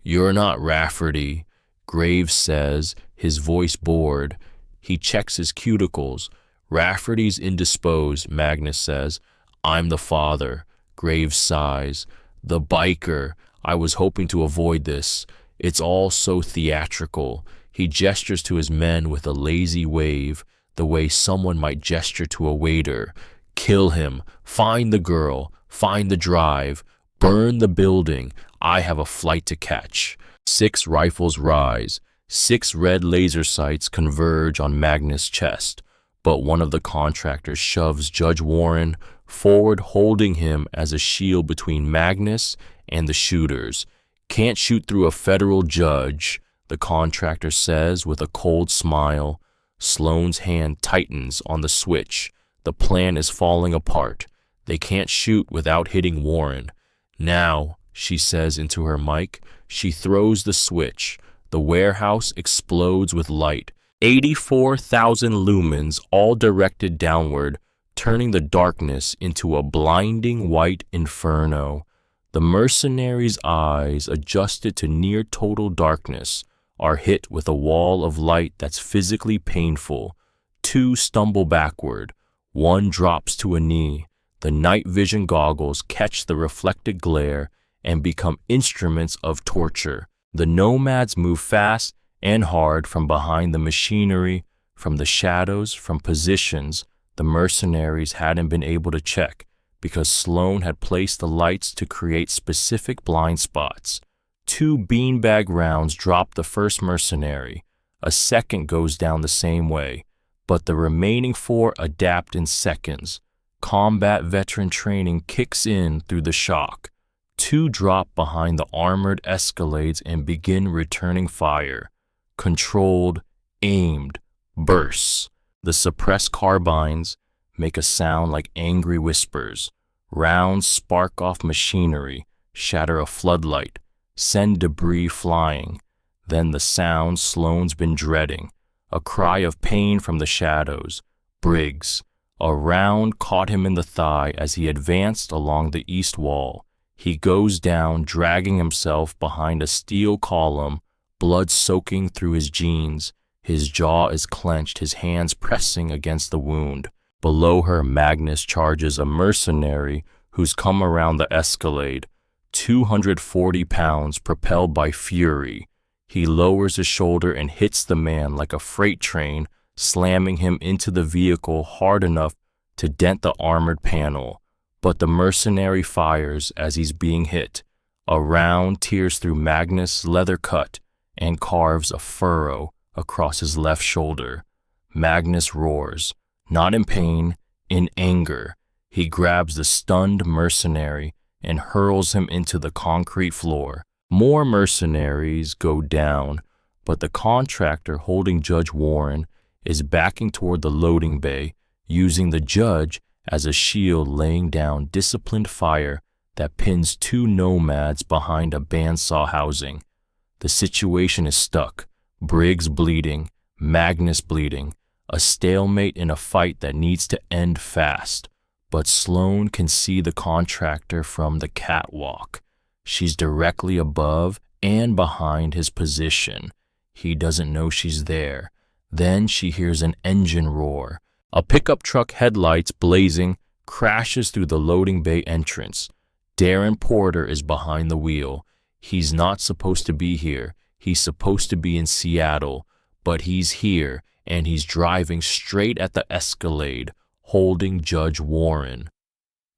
"You're not Rafferty," Graves says, his voice bored. He checks his cuticles. "Rafferty's indisposed," Magnus says. "I'm the father." Graves sighs. "The biker. I was hoping to avoid this. It's all so theatrical." He gestures to his men with a lazy wave, the way someone might gesture to a waiter. "Kill him. Find the girl. Find the drive. Burn the building. I have a flight to catch." 6 rifles rise. 6 red laser sights converge on Magnus' chest. But one of the contractors shoves Judge Warren forward, holding him as a shield between Magnus and the shooters. "Can't shoot through a federal judge," the contractor says with a cold smile. Sloan's hand tightens on the switch. The plan is falling apart. They can't shoot without hitting Warren. "Now," she says into her mic. She throws the switch. The warehouse explodes with light. 84,000 lumens, all directed downward, turning the darkness into a blinding white inferno. The mercenaries' eyes, adjusted to near total darkness, are hit with a wall of light that's physically painful. 2 stumble backward. 1 drops to a knee. The night vision goggles catch the reflected glare and become instruments of torture. The nomads move fast and hard from behind the machinery, from the shadows, from positions the mercenaries hadn't been able to check. because Sloan had placed the lights to create specific blind spots. 2 beanbag rounds drop the first mercenary. A second goes down the same way, but the remaining 4 adapt in seconds. Combat veteran training kicks in through the shock. 2 drop behind the armored escalades and begin returning fire. Controlled, aimed, bursts. The suppressed carbines make a sound like angry whispers. Rounds spark off machinery, shatter a floodlight, send debris flying. Then the sound Sloan's been dreading, a cry of pain from the shadows. Briggs. A round caught him in the thigh as he advanced along the east wall. He goes down, dragging himself behind a steel column, blood soaking through his jeans. His jaw is clenched, his hands pressing against the wound. Below her, Magnus charges a mercenary who's come around the escalade. 240 pounds, propelled by fury. He lowers his shoulder and hits the man like a freight train, slamming him into the vehicle hard enough to dent the armored panel. But the mercenary fires as he's being hit. A round tears through Magnus' leather cut and carves a furrow across his left shoulder. Magnus roars, not in pain, in anger. He grabs the stunned mercenary and hurls him into the concrete floor. More mercenaries go down, but the contractor holding Judge Warren is backing toward the loading bay, using the judge as a shield, laying down disciplined fire that pins 2 nomads behind a bandsaw housing. The situation is stuck. Briggs bleeding, Magnus bleeding, a stalemate in a fight that needs to end fast. But Sloan can see the contractor from the catwalk. She's directly above and behind his position. He doesn't know she's there. Then she hears an engine roar. A pickup truck, headlights blazing, crashes through the loading bay entrance. Darren Porter is behind the wheel. He's not supposed to be here. He's supposed to be in Seattle, but he's here, and he's driving straight at the escalade, holding Judge Warren.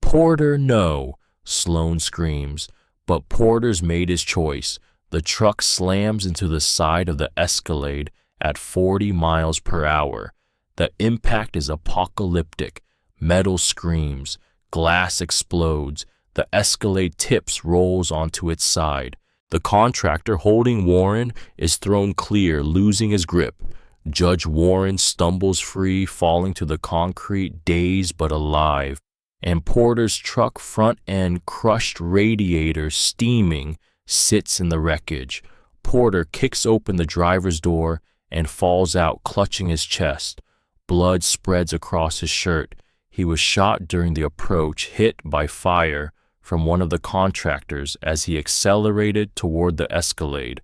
Porter, no, Sloan screams, but Porter's made his choice. The truck slams into the side of the escalade at 40 miles per hour. The impact is apocalyptic. Metal screams, glass explodes, the escalade tips, rolls onto its side. The contractor holding Warren is thrown clear, losing his grip. Judge Warren stumbles free, falling to the concrete, dazed but alive. And Porter's truck front end, crushed radiator steaming, sits in the wreckage. Porter kicks open the driver's door and falls out, clutching his chest. Blood spreads across his shirt. He was shot during the approach, hit by fire from one of the contractors as he accelerated toward the escalade.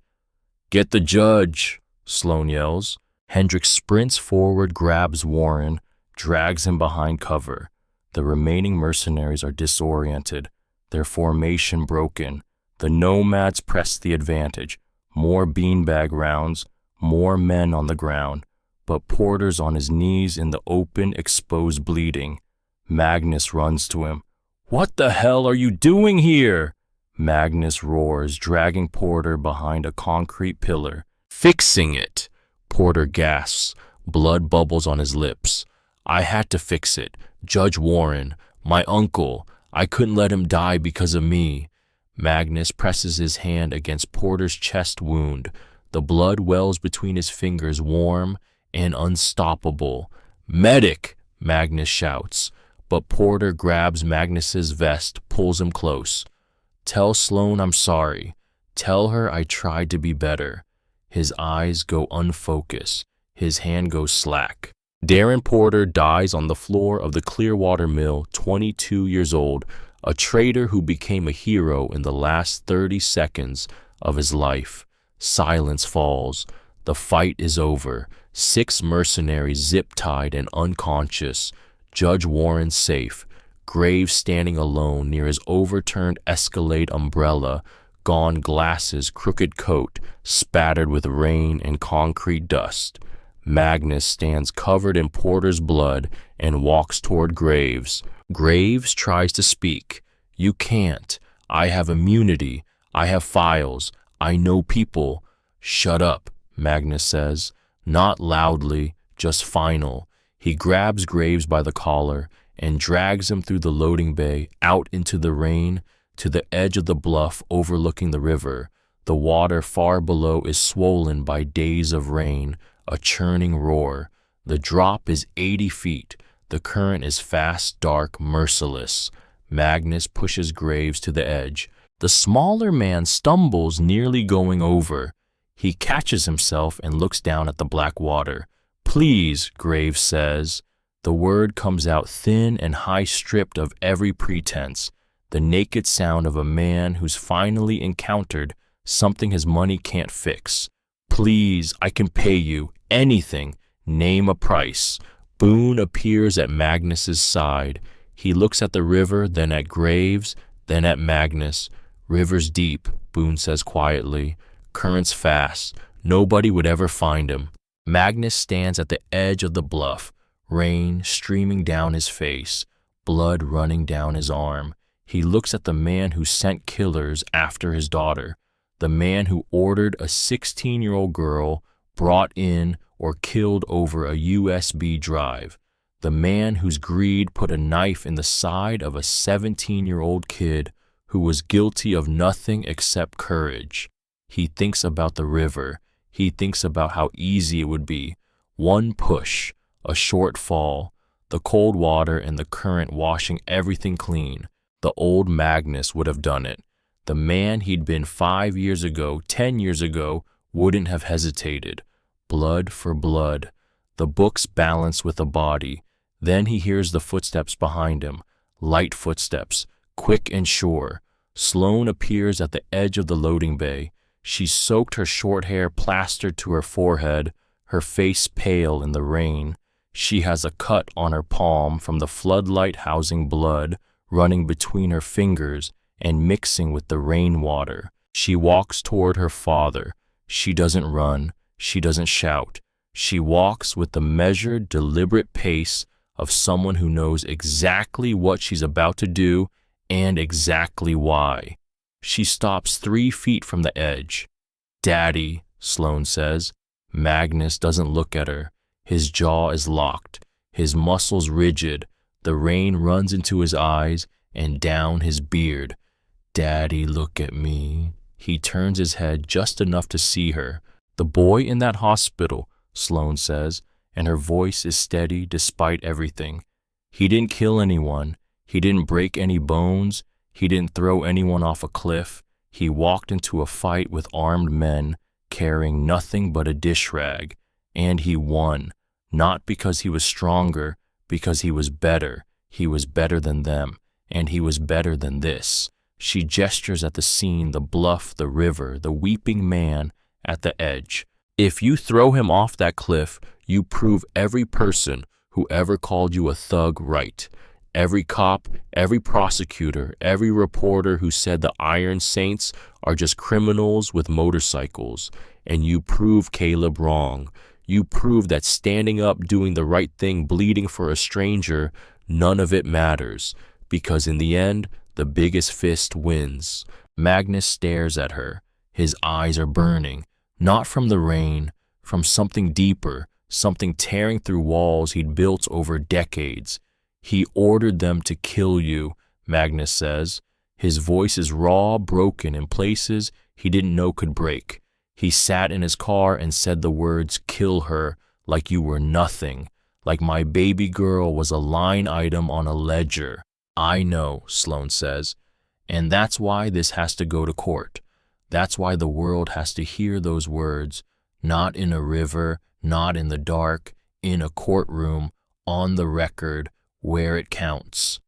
"Get the judge," Sloan yells. Hendricks sprints forward, grabs Warren, drags him behind cover. The remaining mercenaries are disoriented, their formation broken. The nomads press the advantage. More beanbag rounds, more men on the ground. But Porter's on his knees in the open, exposed, bleeding. Magnus runs to him. "What the hell are you doing here?" Magnus roars, dragging Porter behind a concrete pillar. "Fixing it," Porter gasps, blood bubbles on his lips. "I had to fix it. Judge Warren, my uncle. I couldn't let him die because of me." Magnus presses his hand against Porter's chest wound. The blood wells between his fingers, warm and unstoppable. "Medic!" Magnus shouts. But Porter grabs Magnus's vest, pulls him close. "Tell Sloan I'm sorry. Tell her I tried to be better." His eyes go unfocused. His hand goes slack. Darren Porter dies on the floor of the Clearwater Mill, 22 years old, a traitor who became a hero in the last 30 seconds of his life. Silence falls. The fight is over. 6 mercenaries zip-tied and unconscious. Judge Warren safe. Graves standing alone near his overturned Escalade umbrella, gone glasses, crooked coat, spattered with rain and concrete dust. Magnus stands covered in Porter's blood and walks toward Graves. Graves tries to speak. You can't. I have immunity. I have files. I know people. Shut up, Magnus says. Not loudly, just final. He grabs Graves by the collar and drags him through the loading bay, out into the rain, to the edge of the bluff overlooking the river. The water far below is swollen by days of rain, a churning roar. The drop is 80 feet. The current is fast, dark, merciless. Magnus pushes Graves to the edge. The smaller man stumbles, nearly going over. He catches himself and looks down at the black water. Please, Graves says. The word comes out thin and high-stripped of every pretense, the naked sound of a man who's finally encountered something his money can't fix. Please, I can pay you anything. Name a price. Boone appears at Magnus's side. He looks at the river, then at Graves, then at Magnus. River's deep, Boone says quietly. Current's fast. Nobody would ever find him. Magnus stands at the edge of the bluff, rain streaming down his face, blood running down his arm. He looks at the man who sent killers after his daughter, the man who ordered a 16-year-old girl brought in or killed over a USB drive, the man whose greed put a knife in the side of a 17-year-old kid who was guilty of nothing except courage. He thinks about the river. He thinks about how easy it would be. One push, a short fall, the cold water and the current washing everything clean. The old Magnus would have done it. The man he'd been 5 years ago, 10 years ago, wouldn't have hesitated. Blood for blood. The books balance with the body. Then he hears the footsteps behind him. Light footsteps, quick and sure. Sloane appears at the edge of the loading bay. She's soaked her short hair plastered to her forehead, her face pale in the rain. She has a cut on her palm from the floodlight housing blood running between her fingers and mixing with the rainwater. She walks toward her father. She doesn't run. She doesn't shout. She walks with the measured, deliberate pace of someone who knows exactly what she's about to do and exactly why. She stops 3 feet from the edge. Daddy, Sloane says. Magnus doesn't look at her. His jaw is locked, his muscles rigid. The rain runs into his eyes and down his beard. Daddy, look at me. He turns his head just enough to see her. The boy in that hospital, Sloane says, and her voice is steady despite everything. He didn't kill anyone. He didn't break any bones. He didn't throw anyone off a cliff. He walked into a fight with armed men, carrying nothing but a dish rag. And he won, not because he was stronger, because he was better. He was better than them, and he was better than this. She gestures at the scene, the bluff, the river, the weeping man at the edge. If you throw him off that cliff, you prove every person who ever called you a thug right. Every cop, every prosecutor, every reporter who said the Iron Saints are just criminals with motorcycles. And you prove Caleb wrong. You prove that standing up, doing the right thing, bleeding for a stranger, none of it matters. Because in the end, the biggest fist wins. Magnus stares at her. His eyes are burning. Not from the rain, from something deeper, something tearing through walls he'd built over decades. He ordered them to kill you, Magnus says. His voice is raw, broken in places he didn't know could break. He sat in his car and said the words, kill her, like you were nothing, like my baby girl was a line item on a ledger. I know, Sloane says, and that's why this has to go to court. That's why the world has to hear those words, not in a river, not in the dark, in a courtroom, on the record, where it counts.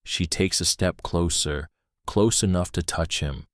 She takes a step closer, close enough to touch him.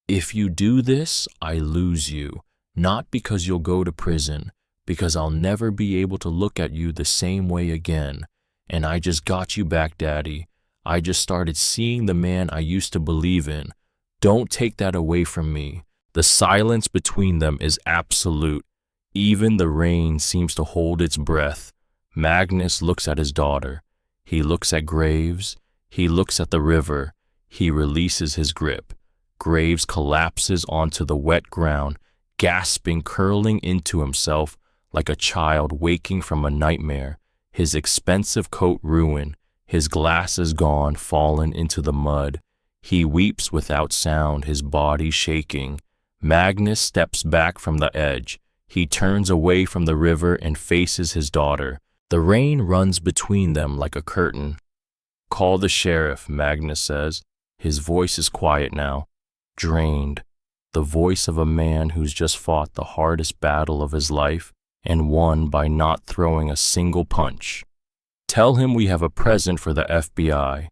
If you do this, I lose you, not because you'll go to prison, because I'll never be able to look at you the same way again. And I just got you back, Daddy. I just started seeing the man I used to believe in. Don't take that away from me. The silence between them is absolute. Even the rain seems to hold its breath. Magnus looks at his daughter. He looks at Graves. He looks at the river. He releases his grip. Graves collapses onto the wet ground, gasping, curling into himself like a child waking from a nightmare. His expensive coat ruined, his glasses gone, fallen into the mud. He weeps without sound, his body shaking. Magnus steps back from the edge. He turns away from the river and faces his daughter. The rain runs between them like a curtain. "Call the sheriff," Magnus says. His voice is quiet now, drained. The voice of a man who's just fought the hardest battle of his life and won by not throwing a single punch. "Tell him we have a present for the FBI."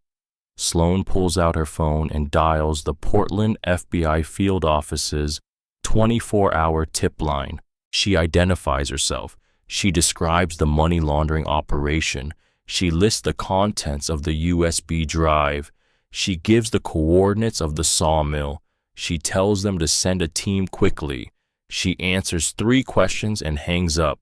Sloan pulls out her phone and dials the Portland FBI field office's 24-hour tip line. She identifies herself. She describes the money laundering operation. She lists the contents of the USB drive. She gives the coordinates of the sawmill. She tells them to send a team quickly. She answers 3 questions and hangs up.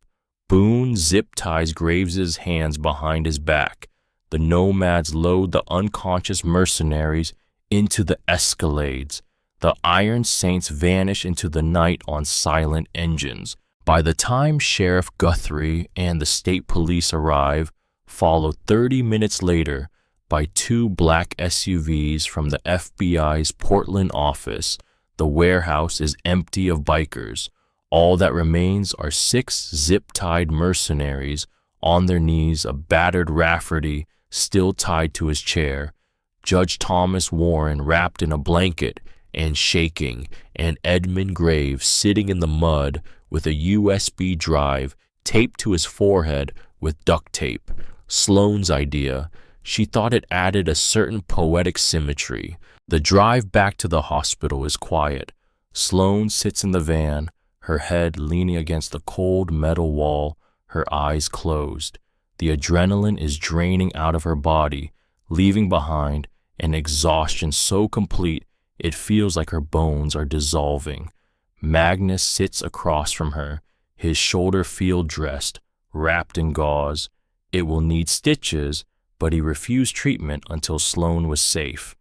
Boone zip ties Graves's hands behind his back. The nomads load the unconscious mercenaries into the Escalades. The Iron Saints vanish into the night on silent engines. By the time Sheriff Guthrie and the state police arrive, followed 30 minutes later by 2 black SUVs from the FBI's Portland office, the warehouse is empty of bikers. All that remains are 6 zip-tied mercenaries on their knees, a battered Rafferty still tied to his chair, Judge Thomas Warren wrapped in a blanket and shaking, and Edmund Graves sitting in the mud with a USB drive taped to his forehead with duct tape. Sloane's idea. She thought it added a certain poetic symmetry. The drive back to the hospital is quiet. Sloane sits in the van, her head leaning against the cold metal wall, her eyes closed. The adrenaline is draining out of her body, leaving behind an exhaustion so complete it feels like her bones are dissolving. Magnus sits across from her, his shoulder field-dressed, wrapped in gauze. It will need stitches, but he refused treatment until Sloane was safe.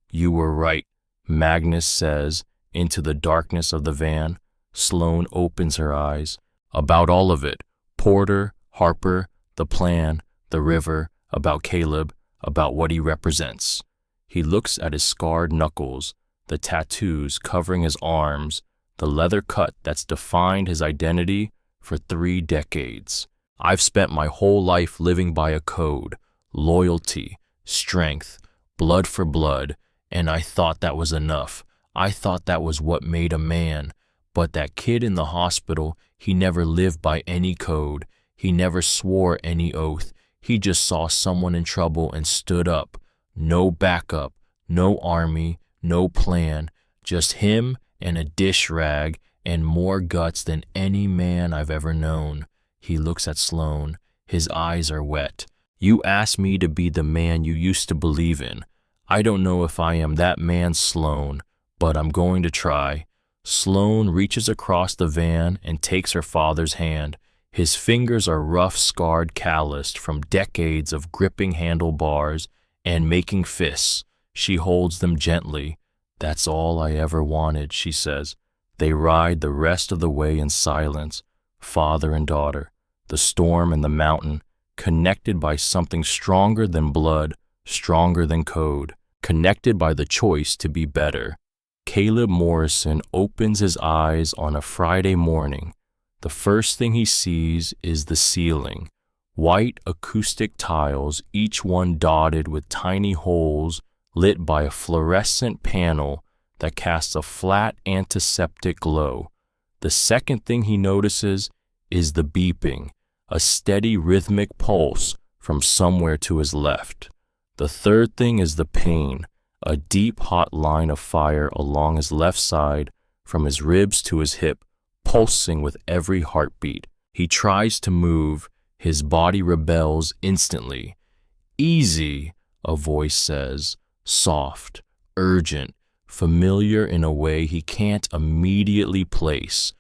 "You were right," Magnus says into the darkness of the van. Sloane opens her eyes. About all of it. Porter, Harper, the plan, the river, about Caleb, about what he represents. He looks at his scarred knuckles, the tattoos covering his arms, the leather cut that's defined his identity for 3 decades. "I've spent my whole life living by a code, loyalty, strength, blood for blood, and I thought that was enough. I thought that was what made a man. But that kid in the hospital, he never lived by any code. He never swore any oath. He just saw someone in trouble and stood up. No backup, no army, no plan, just him and a dish rag and more guts than any man I've ever known." He looks at Sloane. His eyes are wet. "You asked me to be the man you used to believe in. I don't know if I am that man, Sloane, but I'm going to try." Sloane reaches across the van and takes her father's hand. His fingers are rough, scarred, calloused from decades of gripping handlebars and making fists. She holds them gently. "That's all I ever wanted," she says. They ride the rest of the way in silence, father and daughter, the storm and the mountain, connected by something stronger than blood, stronger than code, connected by the choice to be better. Caleb Morrison opens his eyes on a Friday morning. The first thing he sees is the ceiling. White acoustic tiles, each one dotted with tiny holes lit by a fluorescent panel that casts a flat antiseptic glow. The second thing he notices is the beeping, a steady rhythmic pulse from somewhere to his left. The third thing is the pain, a deep hot line of fire along his left side from his ribs to his hip, pulsing with every heartbeat. He tries to move, his body rebels instantly. "Easy," a voice says, soft, urgent, familiar in a way he can't immediately place.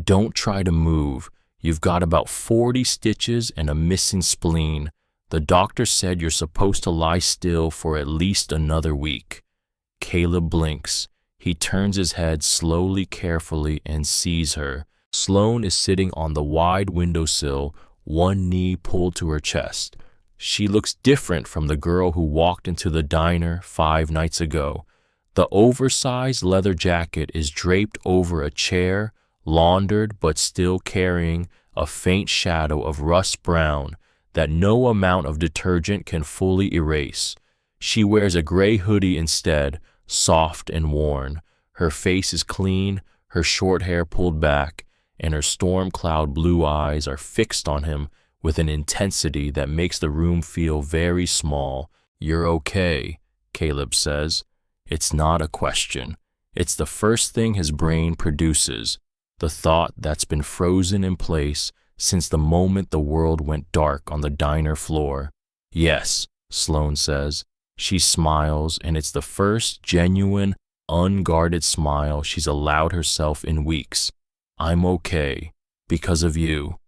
"Don't try to move. You've got about 40 stitches and a missing spleen. The doctor said you're supposed to lie still for at least another week." Caleb blinks. He turns his head slowly, carefully, and sees her. Sloane is sitting on the wide windowsill, one knee pulled to her chest. She looks different from the girl who walked into the diner 5 nights ago. The oversized leather jacket is draped over a chair, laundered but still carrying a faint shadow of rust brown that no amount of detergent can fully erase. She wears a gray hoodie instead, soft and worn. Her face is clean, her short hair pulled back, and her storm cloud blue eyes are fixed on him with an intensity that makes the room feel very small. "You're okay," Caleb says. It's not a question. It's the first thing his brain produces, the thought that's been frozen in place since the moment the world went dark on the diner floor. "Yes," Sloane says. She smiles, and it's the first genuine, unguarded smile she's allowed herself in weeks. "I'm okay, because of you."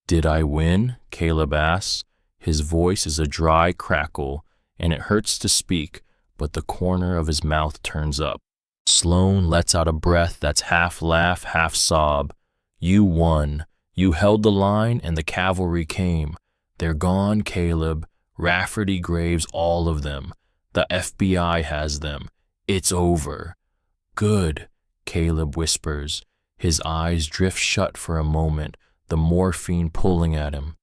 "Did I win?" Caleb asks. His voice is a dry crackle, and it hurts to speak, but the corner of his mouth turns up. Sloane lets out a breath that's half laugh, half sob. "You won. You held the line, and the cavalry came. They're gone, Caleb. Rafferty graves all of them. The FBI has them. It's over." "Good," Caleb whispers. His eyes drift shut for a moment, the morphine pulling at him.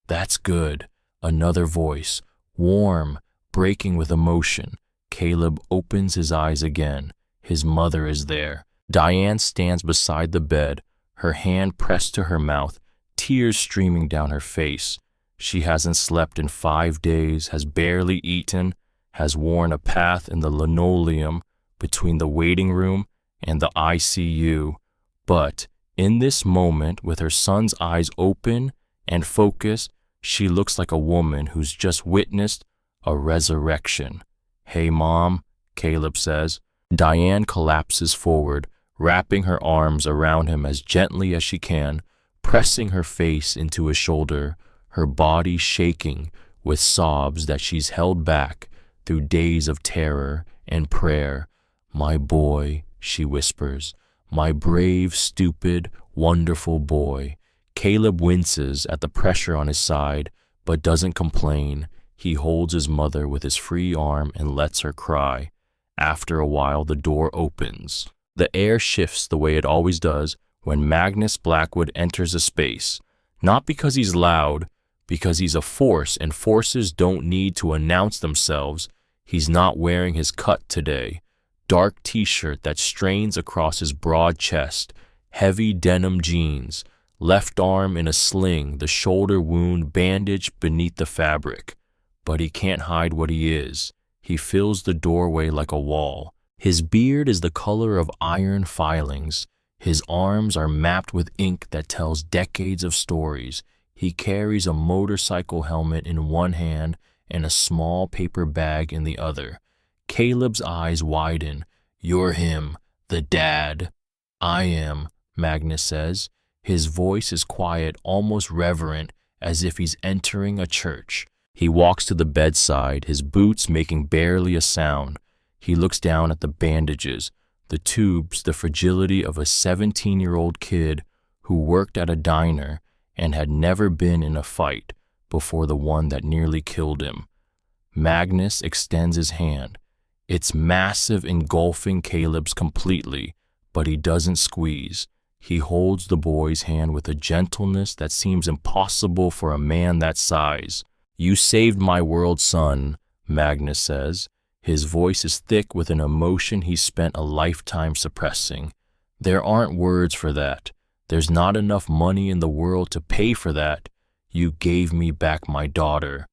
"That's good." Another voice, warm, breaking with emotion. Caleb opens his eyes again. His mother is there. Diane stands beside the bed, her hand pressed to her mouth, tears streaming down her face. She hasn't slept in 5 days, has barely eaten, has worn a path in the linoleum between the waiting room and the ICU. But in this moment, with her son's eyes open and focused, she looks like a woman who's just witnessed a resurrection. "Hey, Mom," Caleb says. Diane collapses forward, wrapping her arms around him as gently as she can, pressing her face into his shoulder, her body shaking with sobs that she's held back through days of terror and prayer. "My boy," she whispers, "my brave, stupid, wonderful boy." Caleb winces at the pressure on his side, but doesn't complain. He holds his mother with his free arm and lets her cry. After a while, the door opens. The air shifts the way it always does when Magnus Blackwood enters a space. Not because he's loud, because he's a force, and forces don't need to announce themselves. He's not wearing his cut today. Dark t-shirt that strains across his broad chest, heavy denim jeans, left arm in a sling, the shoulder wound bandaged beneath the fabric. But he can't hide what he is. He fills the doorway like a wall. His beard is the color of iron filings. His arms are mapped with ink that tells decades of stories. He carries a motorcycle helmet in one hand and a small paper bag in the other. Caleb's eyes widen. "You're him, the dad." "I am," Magnus says. His voice is quiet, almost reverent, as if he's entering a church. He walks to the bedside, his boots making barely a sound. He looks down at the bandages, the tubes, the fragility of a 17-year-old kid who worked at a diner and had never been in a fight before the one that nearly killed him. Magnus extends his hand. It's massive, engulfing Caleb's completely, but he doesn't squeeze. He holds the boy's hand with a gentleness that seems impossible for a man that size. "You saved my world, son," Magnus says. His voice is thick with an emotion he's spent a lifetime suppressing. "There aren't words for that. There's not enough money in the world to pay for that. You gave me back my daughter."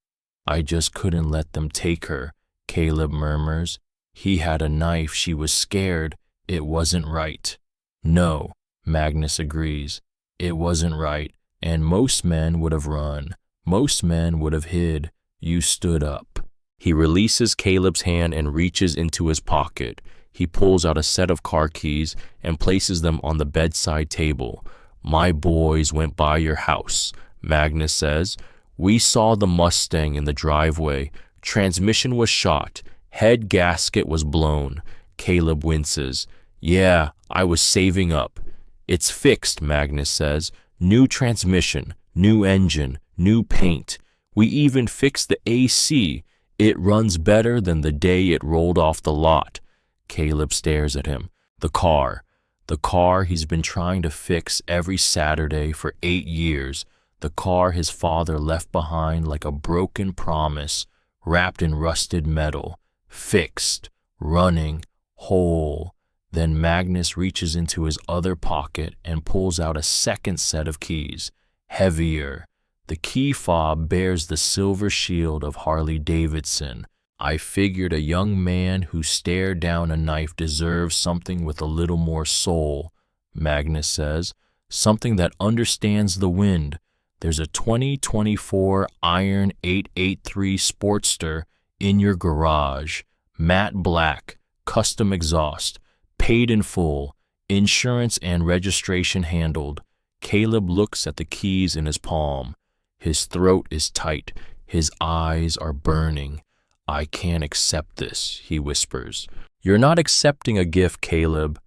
"I just couldn't let them take her," Caleb murmurs. "He had a knife. She was scared. It wasn't right." "No," Magnus agrees. "It wasn't right, and most men would have run. Most men would have hid. You stood up." He releases Caleb's hand and reaches into his pocket. He pulls out a set of car keys and places them on the bedside table. My boys went by your house, Magnus says. We saw the Mustang in the driveway. Transmission was shot. Head gasket was blown. Caleb winces. Yeah, I was saving up. It's fixed, Magnus says. New transmission, new engine, new paint. We even fixed the AC. It runs better than the day it rolled off the lot. Caleb stares at him. The car. The car he's been trying to fix every Saturday for 8 years. The car his father left behind like a broken promise, wrapped in rusted metal. Fixed. Running. Whole. Then Magnus reaches into his other pocket and pulls out a second set of keys. Heavier. The key fob bears the silver shield of Harley Davidson. I figured a young man who stared down a knife deserves something with a little more soul, Magnus says. Something that understands the wind. There's a 2024 Iron 883 Sportster in your garage. Matte black, custom exhaust, paid in full, insurance and registration handled. Caleb looks at the keys in his palm. His throat is tight. His eyes are burning. I can't accept this, he whispers. You're not accepting a gift, Caleb,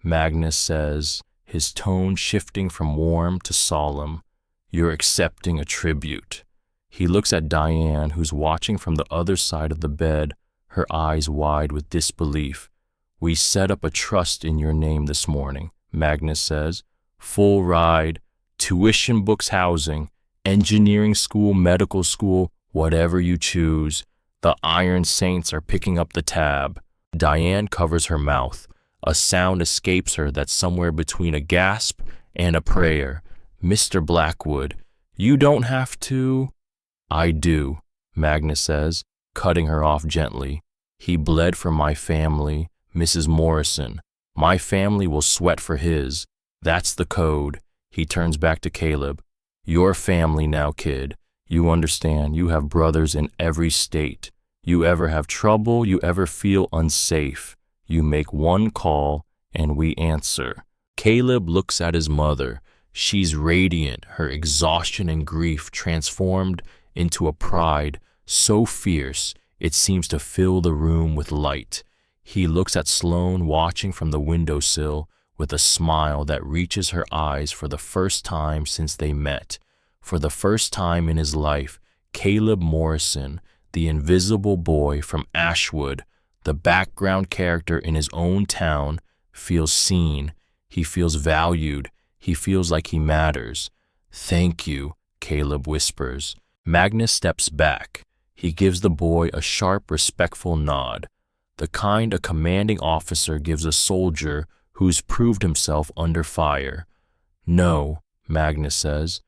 Magnus says, his tone shifting from warm to solemn. You're accepting a tribute. He looks at Diane, who's watching from the other side of the bed, her eyes wide with disbelief. We set up a trust in your name this morning, Magnus says. Full ride, tuition, books, housing, engineering school, medical school, whatever you choose. The Iron Saints are picking up the tab. Diane covers her mouth. A sound escapes her that's somewhere between a gasp and a prayer. Mr. Blackwood, you don't have to. I do, Magnus says, cutting her off gently. He bled for my family, Mrs. Morrison. My family will sweat for his. That's the code. He turns back to Caleb. Your family now, kid. You understand, you have brothers in every state. You ever have trouble, you ever feel unsafe, you make one call and we answer. Caleb looks at his mother. She's radiant, her exhaustion and grief transformed into a pride so fierce it seems to fill the room with light. He looks at Sloane watching from the windowsill with a smile that reaches her eyes for the first time since they met. For the first time in his life, Caleb Morrison, the invisible boy from Ashwood, the background character in his own town, feels seen. He feels valued. He feels like he matters. Thank you, Caleb whispers. Magnus steps back. He gives the boy a sharp, respectful nod, the kind a commanding officer gives a soldier who's proved himself under fire. No, Magnus says.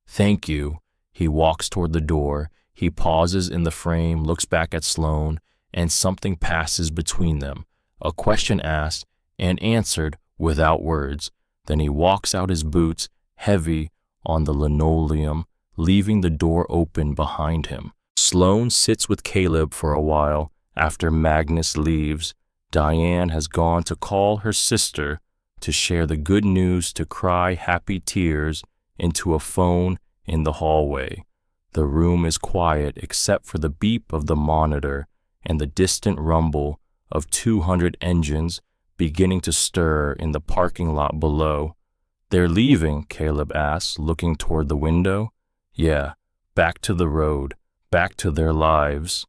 Thank you. He walks toward the door. He pauses in the frame, looks back at Sloane, and something passes between them, a question asked and answered without words. Then he walks out, his boots heavy on the linoleum, leaving the door open behind him. Sloane sits with Caleb for a while after Magnus leaves. Diane has gone to call her sister to share the good news, to cry happy tears into a phone in the hallway. The room is quiet except for the beep of the monitor and the distant rumble of 200 engines beginning to stir in the parking lot below. They're leaving, Caleb asks, looking toward the window. Yeah, back to the road, back to their lives.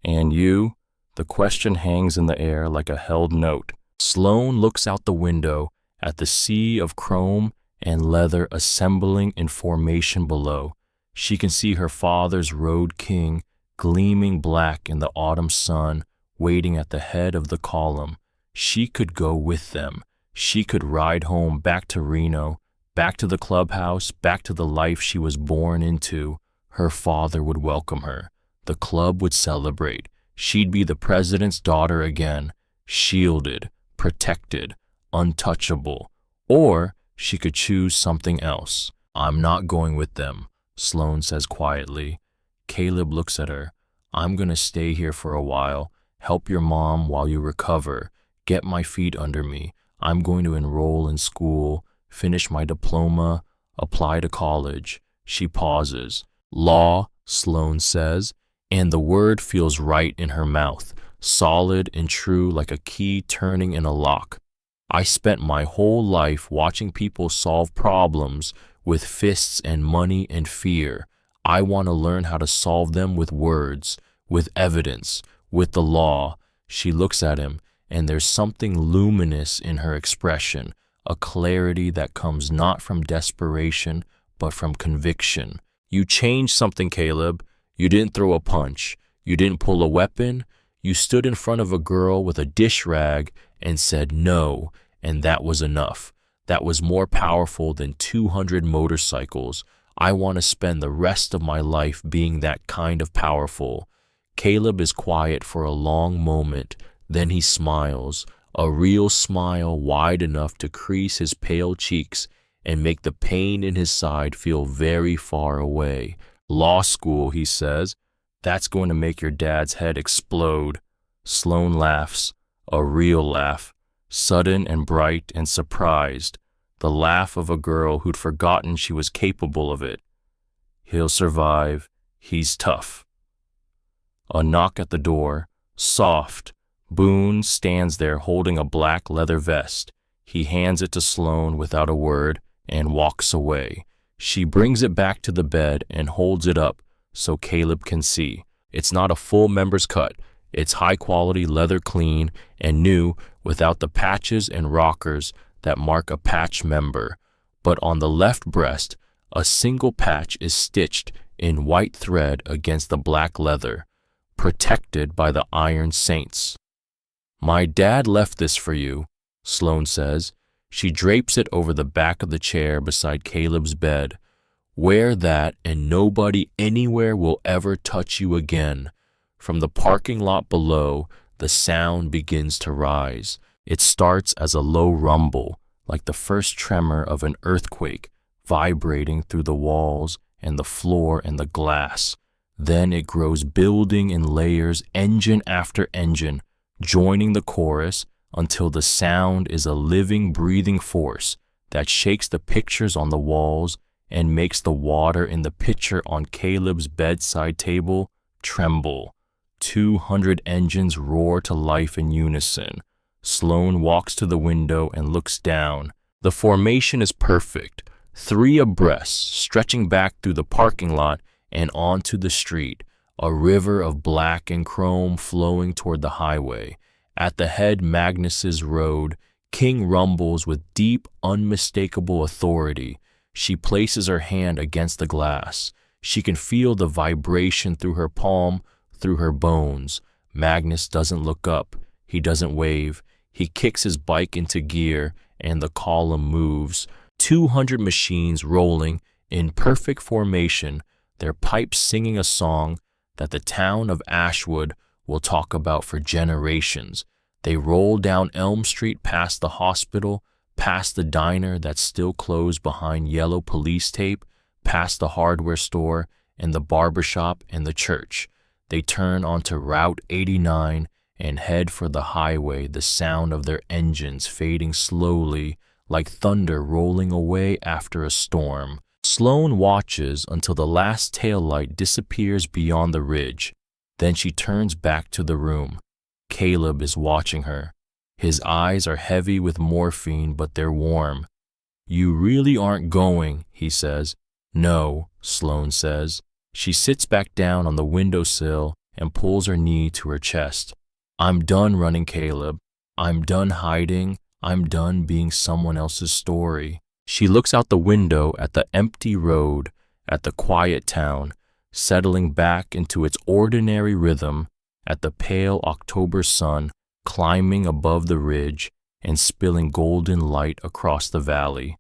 And you? The question hangs in the air like a held note. Sloane looks out the window at the sea of chrome and leather assembling in formation below. She can see her father's Road King gleaming black in the autumn sun, waiting at the head of the column. She could go with them. She could ride home back to Reno, back to the clubhouse, back to the life she was born into. Her father would welcome her. The club would celebrate. She'd be the president's daughter again, shielded, protected, untouchable. Or she could choose something else. I'm not going with them, Sloane says quietly. Caleb looks at her. I'm going to stay here for a while, help your mom while you recover, get my feet under me. I'm going to enroll in school, finish my diploma, apply to college. She pauses. Law, Sloane says, and the word feels right in her mouth, solid and true like a key turning in a lock. I spent my whole life watching people solve problems with fists and money and fear. I want to learn how to solve them with words, with evidence, with the law. She looks at him, and there's something luminous in her expression, a clarity that comes not from desperation, but from conviction. You changed something, Caleb. You didn't throw a punch. You didn't pull a weapon. You stood in front of a girl with a dish rag and said no, and that was enough. That was more powerful than 200 motorcycles. I want to spend the rest of my life being that kind of powerful. Caleb is quiet for a long moment, then he smiles, a real smile wide enough to crease his pale cheeks and make the pain in his side feel very far away. Law school, he says. That's going to make your dad's head explode. Sloane laughs, a real laugh, sudden and bright and surprised, the laugh of a girl who'd forgotten she was capable of it. He'll survive. He's tough. A knock at the door, soft. Boone stands there holding a black leather vest. He hands it to Sloane without a word and walks away. She brings it back to the bed and holds it up so Caleb can see. It's not a full member's cut. It's high-quality leather, clean and new, without the patches and rockers that mark a patch member. But on the left breast, a single patch is stitched in white thread against the black leather, protected by the iron saints. My dad left this for you, Sloane says. She drapes it over the back of the chair beside Caleb's bed. Wear that and nobody anywhere will ever touch you again. From the parking lot below, the sound begins to rise. It starts as a low rumble, like the first tremor of an earthquake, vibrating through the walls and the floor and the glass. Then it grows, building in layers, engine after engine, joining the chorus until the sound is a living, breathing force that shakes the pictures on the walls and makes the water in the pitcher on Caleb's bedside table tremble. 200 engines roar to life in unison. Sloane walks to the window and looks down. The formation is perfect, 3 abreast, stretching back through the parking lot and onto the street, a river of black and chrome flowing toward the highway. At the head, Magnus's road, King rumbles with deep, unmistakable authority. She places her hand against the glass. She can feel the vibration through her palm, through her bones. Magnus doesn't look up. He doesn't wave. He kicks his bike into gear, and the column moves. 200 machines rolling in perfect formation, their pipes singing a song that the town of Ashwood will talk about for generations. They roll down Elm Street past the hospital, past the diner that's still closed behind yellow police tape, past the hardware store and the barbershop and the church. They turn onto Route 89 and head for the highway, the sound of their engines fading slowly like thunder rolling away after a storm. Sloane watches until the last taillight disappears beyond the ridge. Then she turns back to the room. Caleb is watching her. His eyes are heavy with morphine, but they're warm. You really aren't going, he says. No, Sloane says. She sits back down on the windowsill and pulls her knee to her chest. I'm done running, Caleb. I'm done hiding. I'm done being someone else's story. She looks out the window at the empty road, at the quiet town, settling back into its ordinary rhythm, at the pale October sun climbing above the ridge and spilling golden light across the valley.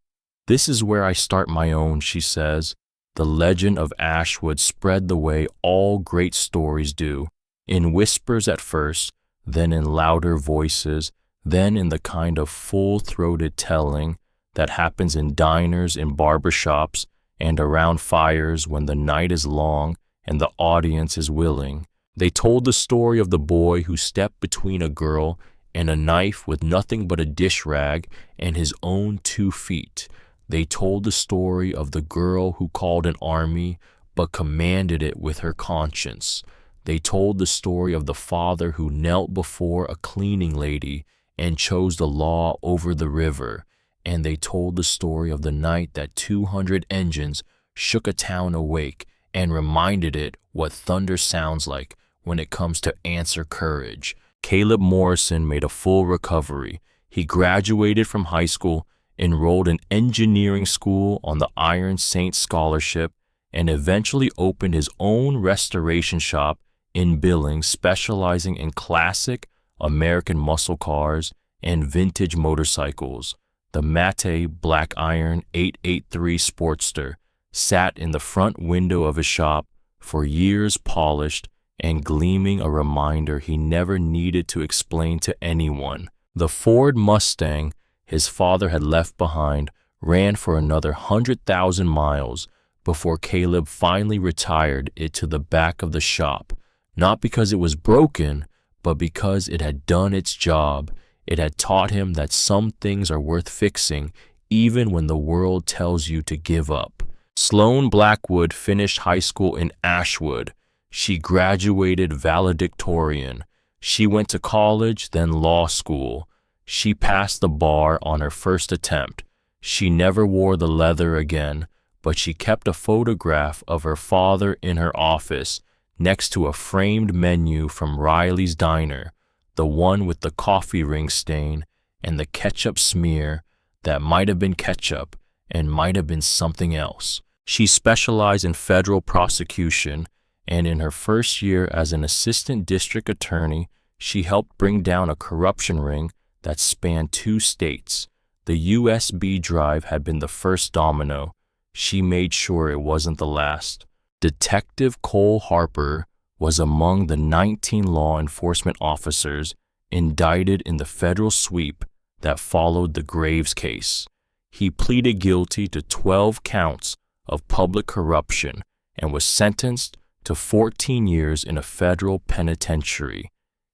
This is where I start my own, she says. The legend of Ashwood spread the way all great stories do, in whispers at first, then in louder voices, then in the kind of full-throated telling that happens in diners, in barbershops, and around fires when the night is long and the audience is willing. They told the story of the boy who stepped between a girl and a knife with nothing but a dish rag and his own 2 feet, They told the story of the girl who called an army but commanded it with her conscience. They told the story of the father who knelt before a cleaning lady and chose the law over the river. And they told the story of the night that 200 engines shook a town awake and reminded it what thunder sounds like when it comes to answer courage. Caleb Morrison made a full recovery. He graduated from high school, enrolled in engineering school on the Iron Saints Scholarship, and eventually opened his own restoration shop in Billings, specializing in classic American muscle cars and vintage motorcycles. The Mate Black Iron 883 Sportster sat in the front window of his shop for years, polished and gleaming, a reminder he never needed to explain to anyone. The Ford Mustang his father had left behind ran for another 100,000 miles before Caleb finally retired it to the back of the shop, not because it was broken, but because it had done its job. It had taught him that some things are worth fixing even when the world tells you to give up. Sloan Blackwood finished high school in Ashwood. She graduated valedictorian. She went to college, then law school. She passed the bar on her first attempt. She never wore the leather again, but she kept a photograph of her father in her office next to a framed menu from Riley's Diner, the one with the coffee ring stain and the ketchup smear that might have been ketchup and might have been something else. She specialized in federal prosecution, and in her first year as an assistant district attorney, she helped bring down a corruption ring that spanned 2 states. The USB drive had been the first domino. She made sure it wasn't the last. Detective Cole Harper was among the 19 law enforcement officers indicted in the federal sweep that followed the Graves case. He pleaded guilty to 12 counts of public corruption and was sentenced to 14 years in a federal penitentiary.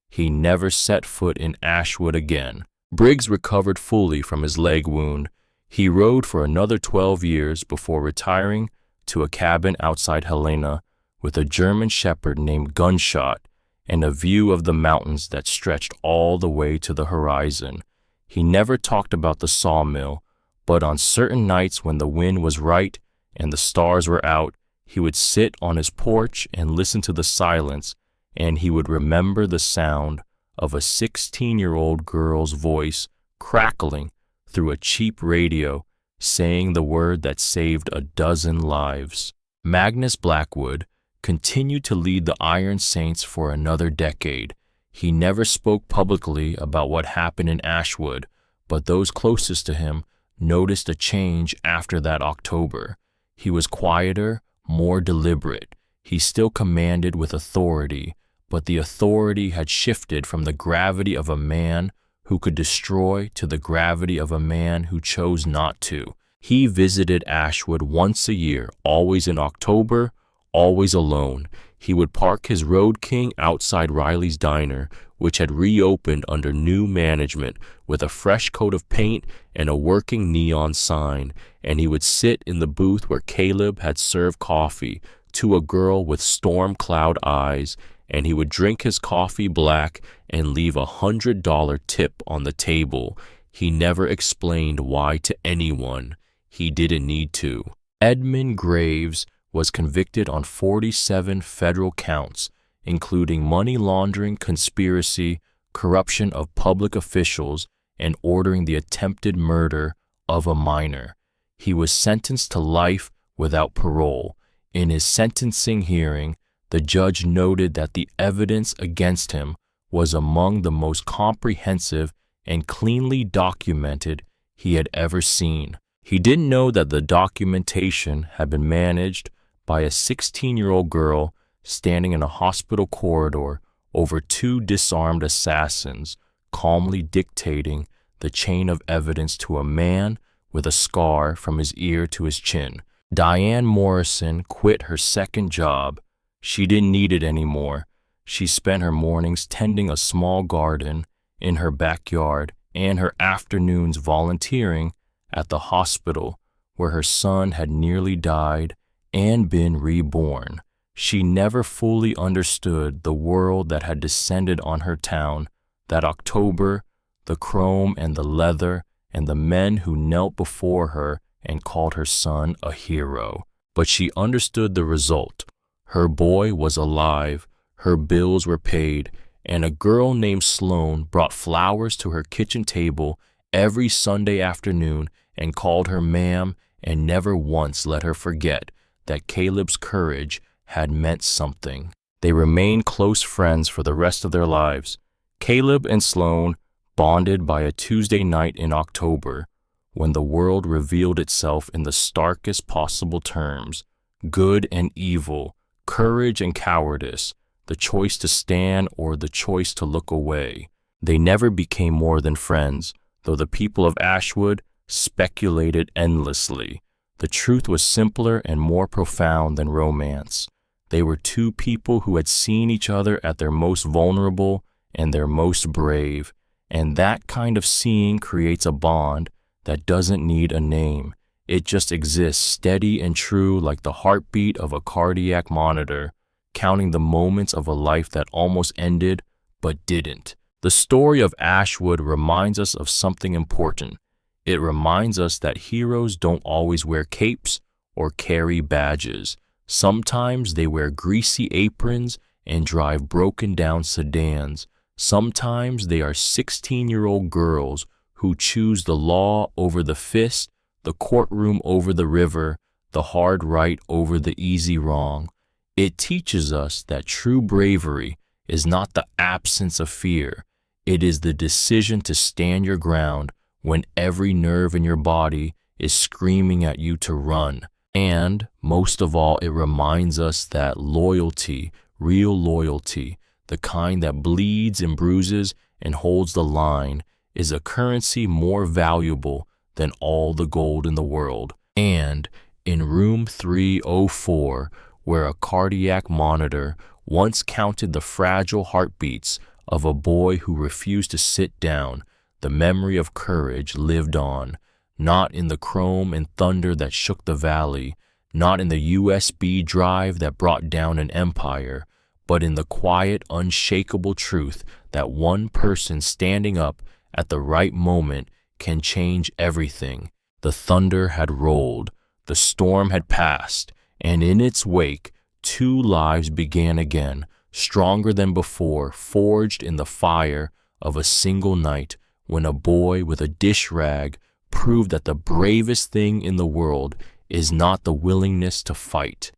He never set foot in Ashwood again. Briggs recovered fully from his leg wound. He rode for another 12 years before retiring to a cabin outside Helena with a German shepherd named Gunshot and a view of the mountains that stretched all the way to the horizon. He never talked about the sawmill, but on certain nights when the wind was right and the stars were out, he would sit on his porch and listen to the silence, and he would remember the sound of a 16-year-old girl's voice crackling through a cheap radio, saying the word that saved a dozen lives. Magnus Blackwood continued to lead the Iron Saints for another decade. He never spoke publicly about what happened in Ashwood, but those closest to him noticed a change after that October. He was quieter, more deliberate. He still commanded with authority, but the authority had shifted from the gravity of a man who could destroy to the gravity of a man who chose not to. He visited Ashwood once a year, always in October, always alone. He would park his Road King outside Riley's Diner, which had reopened under new management with a fresh coat of paint and a working neon sign, and he would sit in the booth where Caleb had served coffee to a girl with storm cloud eyes, and he would drink his coffee black and leave $100 tip on the table. He never explained why to anyone. He didn't need to. Edmund Graves was convicted on 47 federal counts, including money laundering, conspiracy, corruption of public officials, and ordering the attempted murder of a minor. He was sentenced to life without parole. In his sentencing hearing, the judge noted that the evidence against him was among the most comprehensive and cleanly documented he had ever seen. He didn't know that the documentation had been managed by a 16-year-old girl standing in a hospital corridor over 2 disarmed assassins, calmly dictating the chain of evidence to a man with a scar from his ear to his chin. Diane Morrison quit her second job. She didn't need it anymore. She spent her mornings tending a small garden in her backyard and her afternoons volunteering at the hospital where her son had nearly died and been reborn. She never fully understood the world that had descended on her town that October, the chrome and the leather, and the men who knelt before her and called her son a hero. But she understood the result. Her boy was alive, her bills were paid, and a girl named Sloane brought flowers to her kitchen table every Sunday afternoon and called her ma'am, and never once let her forget that Caleb's courage had meant something. They remained close friends for the rest of their lives. Caleb and Sloane bonded by a Tuesday night in October, when the world revealed itself in the starkest possible terms: good and evil, courage and cowardice, the choice to stand or the choice to look away. They never became more than friends, though the people of Ashwood speculated endlessly. The truth was simpler and more profound than romance. They were two people who had seen each other at their most vulnerable and their most brave, and that kind of seeing creates a bond that doesn't need a name. It just exists steady and true like the heartbeat of a cardiac monitor, counting the moments of a life that almost ended but didn't. The story of Ashwood reminds us of something important. It reminds us that heroes don't always wear capes or carry badges. Sometimes they wear greasy aprons and drive broken-down sedans. Sometimes they are 16-year-old girls who choose the law over the fist, the courtroom over the river, the hard right over the easy wrong. It teaches us that true bravery is not the absence of fear. It is the decision to stand your ground when every nerve in your body is screaming at you to run. And, most of all, it reminds us that loyalty, real loyalty, the kind that bleeds and bruises and holds the line, is a currency more valuable than all the gold in the world. And in room 304, where a cardiac monitor once counted the fragile heartbeats of a boy who refused to sit down, the memory of courage lived on, not in the chrome and thunder that shook the valley, not in the USB drive that brought down an empire, but in the quiet, unshakable truth that one person standing up at the right moment can change everything. The thunder had rolled, the storm had passed, and in its wake, two lives began again, stronger than before, forged in the fire of a single night, when a boy with a dish rag proved that the bravest thing in the world is not the willingness to fight.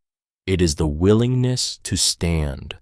It is the willingness to stand.